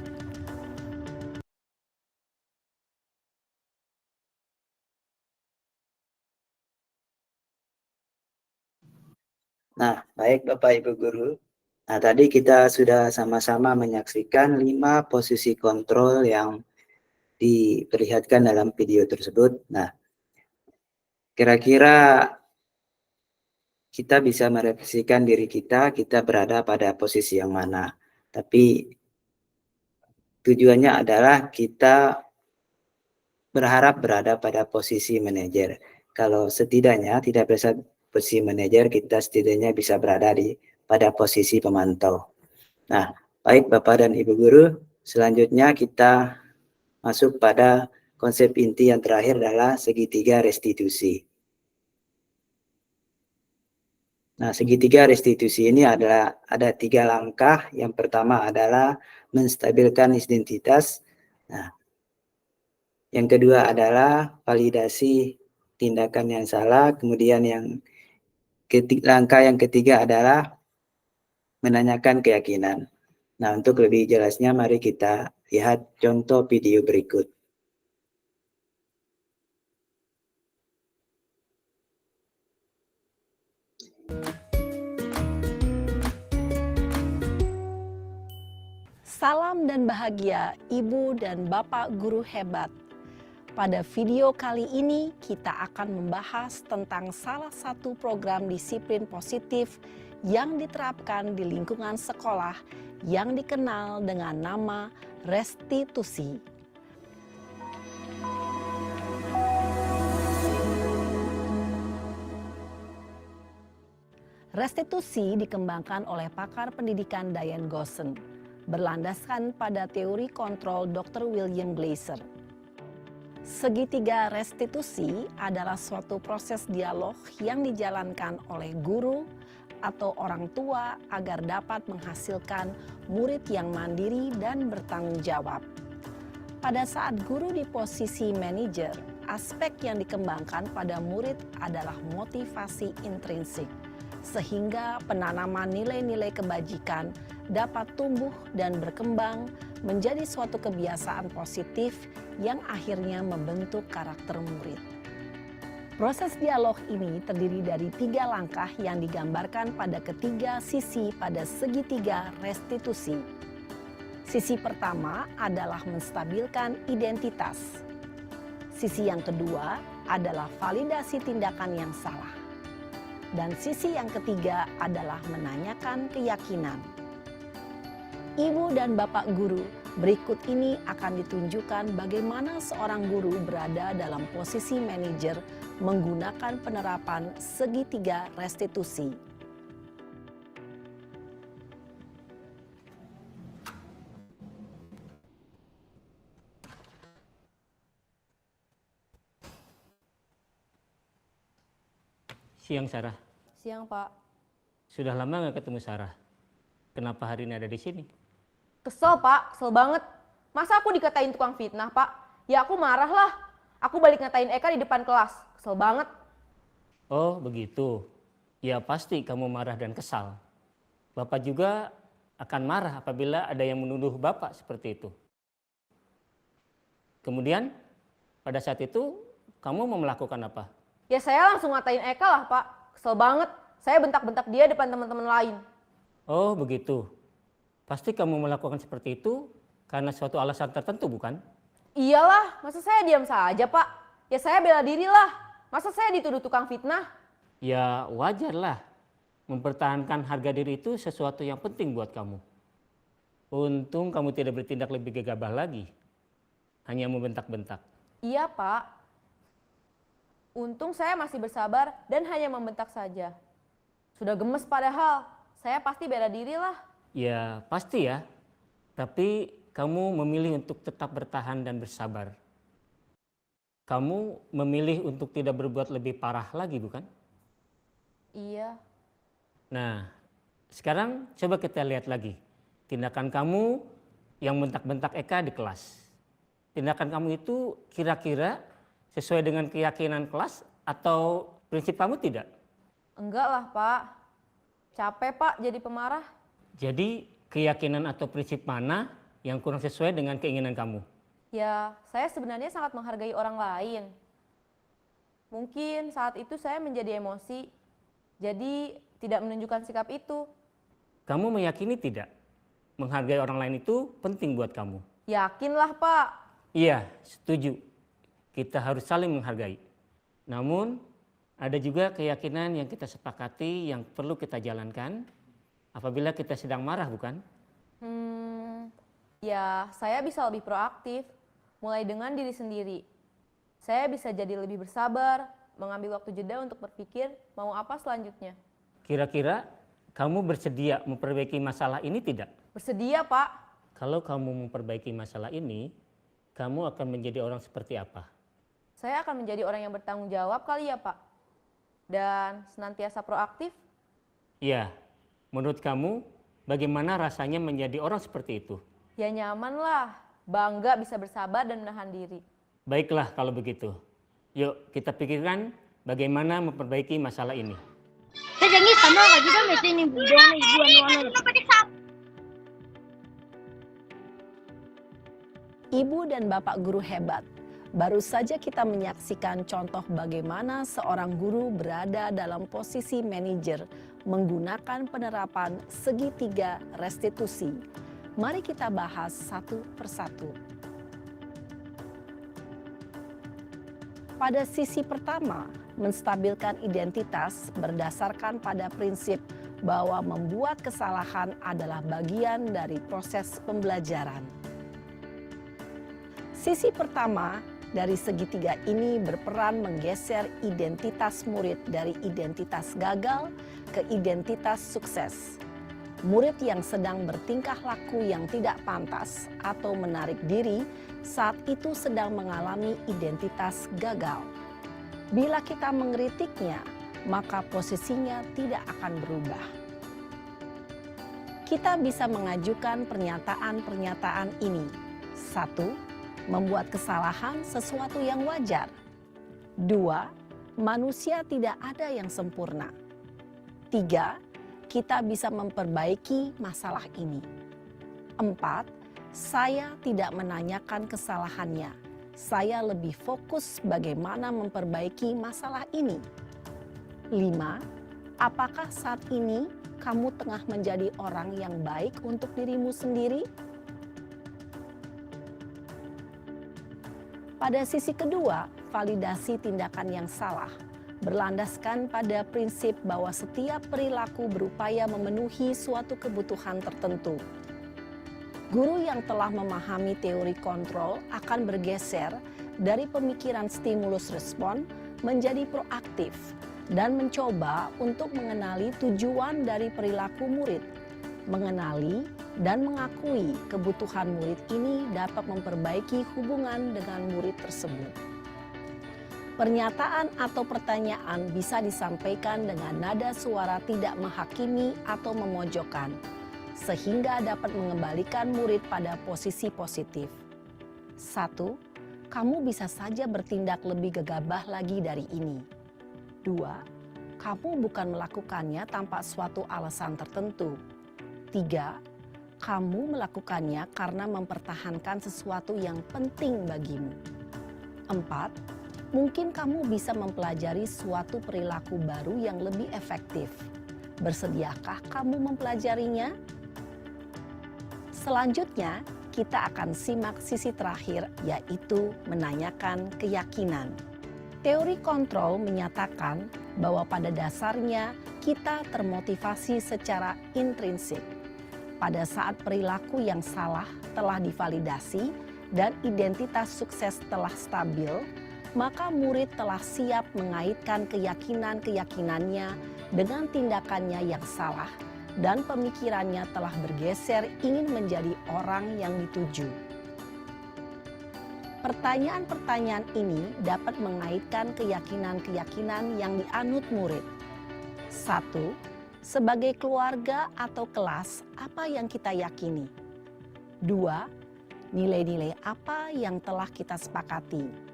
Speaker 1: Nah, baik Bapak Ibu Guru. Nah, tadi kita sudah sama-sama menyaksikan 5 posisi kontrol yang diperlihatkan dalam video tersebut. Nah, kira-kira kita bisa merefleksikan diri kita berada pada posisi yang mana. Tapi tujuannya adalah kita berharap berada pada posisi manajer. Kalau setidaknya tidak bisa posisi manajer, kita setidaknya bisa berada pada posisi pemantau. Nah, baik Bapak dan Ibu Guru, selanjutnya kita masuk pada konsep inti yang terakhir adalah segitiga restitusi. Nah, segitiga restitusi ini ada 3 langkah. Yang pertama adalah menstabilkan identitas. Nah, yang kedua adalah validasi tindakan yang salah. Kemudian langkah yang ketiga adalah menanyakan keyakinan. Nah, untuk lebih jelasnya mari kita lihat contoh video berikut.
Speaker 8: Salam dan bahagia Ibu dan Bapak guru hebat. Pada video kali ini kita akan membahas tentang salah satu program disiplin positif yang diterapkan di lingkungan sekolah yang dikenal dengan nama restitusi. Restitusi dikembangkan oleh pakar pendidikan Diane Gosson, berlandaskan pada teori kontrol Dr. William Glasser. Segitiga restitusi adalah suatu proses dialog yang dijalankan oleh guru atau orang tua agar dapat menghasilkan murid yang mandiri dan bertanggung jawab. Pada saat guru di posisi manajer, aspek yang dikembangkan pada murid adalah motivasi intrinsik, sehingga penanaman nilai-nilai kebajikan dapat tumbuh dan berkembang menjadi suatu kebiasaan positif yang akhirnya membentuk karakter murid. Proses dialog ini terdiri dari 3 langkah yang digambarkan pada ketiga sisi pada segitiga restitusi. Sisi pertama adalah menstabilkan identitas. Sisi yang kedua adalah validasi tindakan yang salah. Dan sisi yang ketiga adalah menanyakan keyakinan. Ibu dan Bapak guru, berikut ini akan ditunjukkan bagaimana seorang guru berada dalam posisi manajer menggunakan penerapan segitiga restitusi.
Speaker 11: Siang, Sarah.
Speaker 3: Siang, Pak.
Speaker 11: Sudah lama nggak ketemu Sarah? Kenapa hari ini ada di sini?
Speaker 3: Kesel, Pak. Kesel banget. Masa aku dikatain tukang fitnah, Pak? Ya aku marah lah. Aku balik ngatain Eka di depan kelas. Kesel banget.
Speaker 11: Oh, begitu. Ya pasti kamu marah dan kesal. Bapak juga akan marah apabila ada yang menuduh Bapak seperti itu. Kemudian, pada saat itu, kamu mau melakukan apa?
Speaker 3: Ya saya langsung ngatain Eka lah, Pak. Kesel banget. Saya bentak-bentak dia depan teman-teman lain.
Speaker 11: Oh, begitu. Pasti kamu melakukan seperti itu karena suatu alasan tertentu, bukan?
Speaker 3: Iyalah, masa saya diam saja, Pak? Ya saya bela diri lah. Masa saya dituduh tukang fitnah?
Speaker 11: Ya wajarlah. Mempertahankan harga diri itu sesuatu yang penting buat kamu. Untung kamu tidak bertindak lebih gegabah lagi. Hanya membentak-bentak.
Speaker 3: Iya, Pak. Untung saya masih bersabar dan hanya membentak saja. Sudah gemes padahal. Saya pasti bela diri lah.
Speaker 11: Ya pasti ya. Tapi kamu memilih untuk tetap bertahan dan bersabar. Kamu memilih untuk tidak berbuat lebih parah lagi, bukan?
Speaker 3: Iya.
Speaker 11: Nah, sekarang coba kita lihat lagi. Tindakan kamu yang bentak-bentak Eka di kelas. Tindakan kamu itu kira-kira sesuai dengan keyakinan kelas atau prinsip kamu tidak?
Speaker 3: Enggak lah, Pak. Capek, Pak, jadi pemarah.
Speaker 11: Jadi keyakinan atau prinsip mana yang kurang sesuai dengan keinginan kamu?
Speaker 3: Ya, saya sebenarnya sangat menghargai orang lain. Mungkin saat itu saya menjadi emosi, jadi tidak menunjukkan sikap itu.
Speaker 11: Kamu meyakini tidak? Menghargai orang lain itu penting buat kamu.
Speaker 3: Yakinlah, Pak.
Speaker 11: Iya, setuju. Kita harus saling menghargai. Namun, ada juga keyakinan yang kita sepakati yang perlu kita jalankan apabila kita sedang marah, bukan?
Speaker 3: Ya, saya bisa lebih proaktif, mulai dengan diri sendiri. Saya bisa jadi lebih bersabar, mengambil waktu jeda untuk berpikir mau apa selanjutnya.
Speaker 11: Kira-kira kamu bersedia memperbaiki masalah ini tidak?
Speaker 3: Bersedia, Pak.
Speaker 11: Kalau kamu memperbaiki masalah ini, kamu akan menjadi orang seperti apa?
Speaker 3: Saya akan menjadi orang yang bertanggung jawab kali ya, Pak. Dan senantiasa proaktif.
Speaker 11: Iya, menurut kamu bagaimana rasanya menjadi orang seperti itu?
Speaker 3: Ya nyaman lah, bangga bisa bersabar dan menahan diri.
Speaker 11: Baiklah kalau begitu. Yuk kita pikirkan bagaimana memperbaiki masalah ini.
Speaker 8: Ibu dan Bapak guru hebat. Baru saja kita menyaksikan contoh bagaimana seorang guru berada dalam posisi manajer menggunakan penerapan segitiga restitusi. Mari kita bahas satu persatu. Pada sisi pertama, menstabilkan identitas berdasarkan pada prinsip bahwa membuat kesalahan adalah bagian dari proses pembelajaran. Sisi pertama dari segitiga ini berperan menggeser identitas murid dari identitas gagal ke identitas sukses. Murid yang sedang bertingkah laku yang tidak pantas atau menarik diri saat itu sedang mengalami identitas gagal. Bila kita mengkritiknya, maka posisinya tidak akan berubah. Kita bisa mengajukan pernyataan-pernyataan ini. 1. Membuat kesalahan sesuatu yang wajar. 2. Manusia tidak ada yang sempurna. 3. Kita bisa memperbaiki masalah ini. 4. Saya tidak menanyakan kesalahannya. Saya lebih fokus bagaimana memperbaiki masalah ini. 5. Apakah saat ini kamu tengah menjadi orang yang baik untuk dirimu sendiri? Pada sisi kedua, validasi tindakan yang salah berlandaskan pada prinsip bahwa setiap perilaku berupaya memenuhi suatu kebutuhan tertentu. Guru yang telah memahami teori kontrol akan bergeser dari pemikiran stimulus respon menjadi proaktif dan mencoba untuk mengenali tujuan dari perilaku murid. Mengenali dan mengakui kebutuhan murid ini dapat memperbaiki hubungan dengan murid tersebut. Pernyataan atau pertanyaan bisa disampaikan dengan nada suara tidak menghakimi atau memojokkan, sehingga dapat mengembalikan murid pada posisi positif. 1. Kamu bisa saja bertindak lebih gegabah lagi dari ini. 2. Kamu bukan melakukannya tanpa suatu alasan tertentu. 3. Kamu melakukannya karena mempertahankan sesuatu yang penting bagimu. 4. Mungkin kamu bisa mempelajari suatu perilaku baru yang lebih efektif. Bersediakah kamu mempelajarinya? Selanjutnya, kita akan simak sisi terakhir, yaitu menanyakan keyakinan. Teori kontrol menyatakan bahwa pada dasarnya kita termotivasi secara intrinsik. Pada saat perilaku yang salah telah divalidasi dan identitas sukses telah stabil, maka murid telah siap mengaitkan keyakinan-keyakinannya dengan tindakannya yang salah dan pemikirannya telah bergeser ingin menjadi orang yang dituju. Pertanyaan-pertanyaan ini dapat mengaitkan keyakinan-keyakinan yang dianut murid. 1. Sebagai keluarga atau kelas, apa yang kita yakini? 2. Nilai-nilai apa yang telah kita sepakati?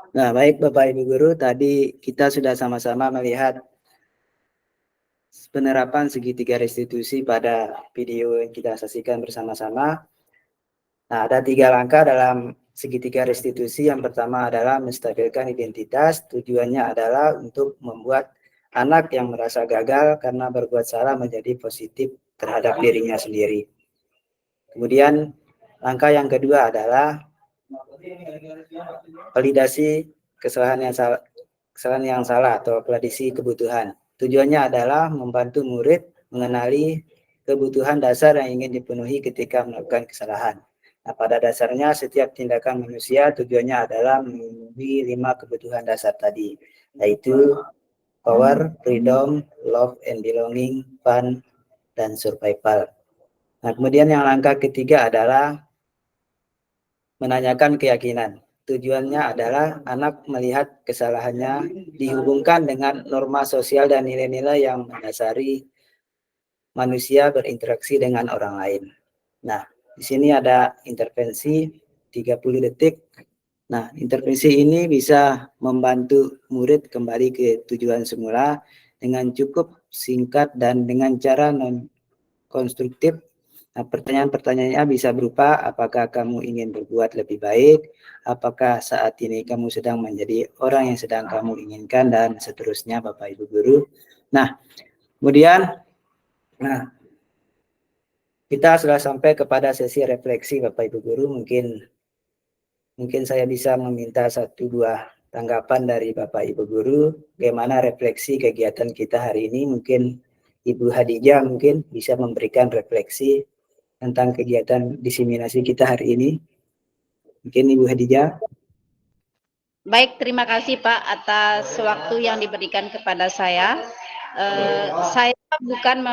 Speaker 1: Nah, baik Bapak Ibu Guru, tadi kita sudah sama-sama melihat penerapan segitiga restitusi pada video yang kita saksikan bersama-sama. Nah, ada 3 langkah dalam segitiga restitusi yang pertama adalah menstabilkan identitas. Tujuannya adalah untuk membuat anak yang merasa gagal karena berbuat salah menjadi positif terhadap dirinya sendiri. Kemudian langkah yang kedua adalah validasi kesalahan yang salah atau validasi kebutuhan. Tujuannya adalah membantu murid mengenali kebutuhan dasar yang ingin dipenuhi ketika melakukan kesalahan. Nah, pada dasarnya setiap tindakan manusia tujuannya adalah memenuhi 5 kebutuhan dasar tadi, yaitu power, freedom, love and belonging, fun, dan survival. Nah, kemudian yang langkah ketiga adalah menanyakan keyakinan. Tujuannya adalah anak melihat kesalahannya dihubungkan dengan norma sosial dan nilai-nilai yang mendasari manusia berinteraksi dengan orang lain. Nah, di sini ada intervensi 30 detik. Nah, intervensi ini bisa membantu murid kembali ke tujuan semula dengan cukup singkat dan dengan cara non-konstruktif. Nah, pertanyaan-pertanyaannya bisa berupa, apakah kamu ingin berbuat lebih baik? Apakah saat ini kamu sedang menjadi orang yang sedang kamu inginkan? Dan seterusnya, Bapak Ibu Guru. Nah, kemudian, kita sudah sampai kepada sesi refleksi, Bapak Ibu Guru. Mungkin saya bisa meminta 1-2 tanggapan dari Bapak Ibu Guru. Bagaimana refleksi kegiatan kita hari ini? Mungkin Ibu Hadijah mungkin bisa memberikan refleksi tentang kegiatan diseminasi kita hari ini. Mungkin Ibu Hadijah.
Speaker 5: Baik, terima kasih Pak atas waktu yang diberikan kepada saya. Saya bukan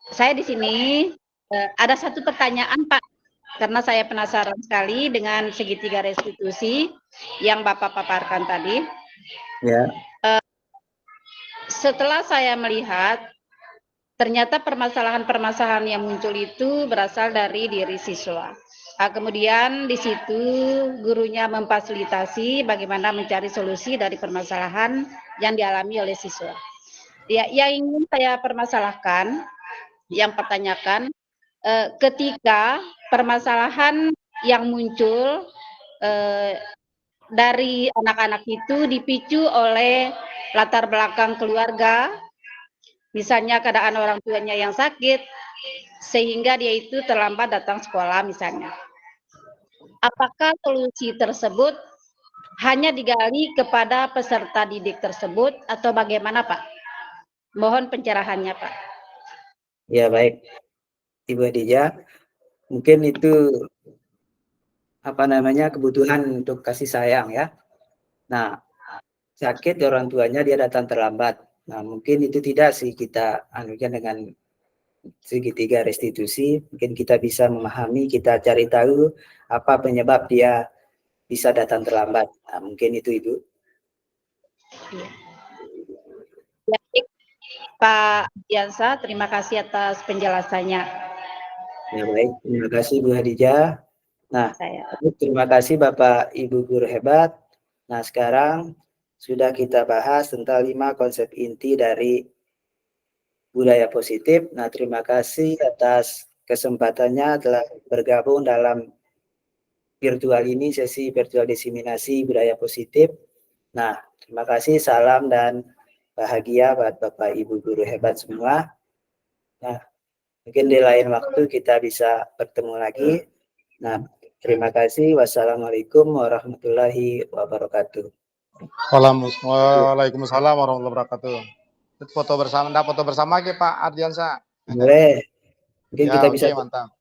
Speaker 5: saya di sini ada satu pertanyaan Pak, karena saya penasaran sekali dengan segitiga restitusi yang Bapak paparkan tadi.
Speaker 1: Ya.
Speaker 5: Setelah saya melihat, ternyata permasalahan-permasalahan yang muncul itu berasal dari diri siswa. Kemudian di situ gurunya memfasilitasi bagaimana mencari solusi dari permasalahan yang dialami oleh siswa. Ya, yang ingin saya permasalahkan, yang pertanyakan, ketika permasalahan yang muncul dari anak-anak itu dipicu oleh latar belakang keluarga, misalnya keadaan orang tuanya yang sakit, sehingga dia itu terlambat datang sekolah misalnya. Apakah solusi tersebut hanya digali kepada peserta didik tersebut atau bagaimana Pak? Mohon pencerahannya Pak.
Speaker 1: Ya, baik. Ibu Hadijah, mungkin itu kebutuhan untuk kasih sayang ya. Nah, sakit orang tuanya dia datang terlambat. Nah, mungkin itu tidak sih kita anukan dengan segitiga restitusi. Mungkin kita bisa memahami, kita cari tahu apa penyebab dia bisa datang terlambat. Nah, mungkin itu Ibu.
Speaker 5: Baik, Pak Diansa, terima kasih atas penjelasannya.
Speaker 1: Ya, baik, terima kasih Bu Hadijah. Nah, terima kasih Bapak Ibu Guru hebat. Nah, sekarang sudah kita bahas tentang 5 konsep inti dari budaya positif. Nah, terima kasih atas kesempatannya telah bergabung dalam virtual ini, sesi virtual diseminasi budaya positif. Nah, terima kasih, salam dan bahagia buat Bapak Ibu Guru hebat semua. Nah, mungkin di lain waktu kita bisa bertemu lagi. Nah, terima kasih. Wassalamualaikum warahmatullahi wabarakatuh.
Speaker 2: Waalaikumsalam warahmatullahi wabarakatuh. Foto bersama ke Pak Ardiansa.
Speaker 1: Boleh. Mungkin
Speaker 2: ya,
Speaker 1: kita bisa.
Speaker 2: Mantap.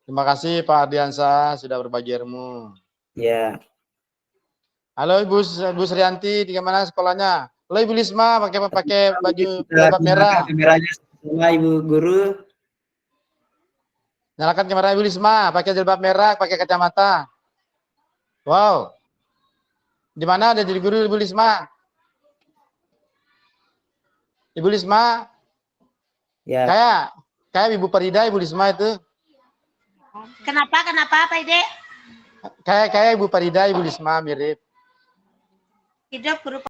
Speaker 2: Terima kasih Pak Ardiansa sudah berbagi ilmu.
Speaker 1: Ya.
Speaker 2: Halo Ibu Srianti, di mana sekolahnya? Halo Ibu Lisma, pakai baju jilbab merah.
Speaker 1: Kameranya semua Ibu Guru.
Speaker 2: Nyalakan kamera Ibu Lisma, pakai jilbab merah, pakai kacamata. Wow. Di mana ada jadi guru Ibu Lisma? Ibu Lisma?
Speaker 1: Ya.
Speaker 2: Kayak Ibu Farida, Ibu Lisma itu.
Speaker 5: Kenapa Pak Ide?
Speaker 2: Kayak Ibu Farida, Ibu Lisma mirip.
Speaker 5: Hidup guru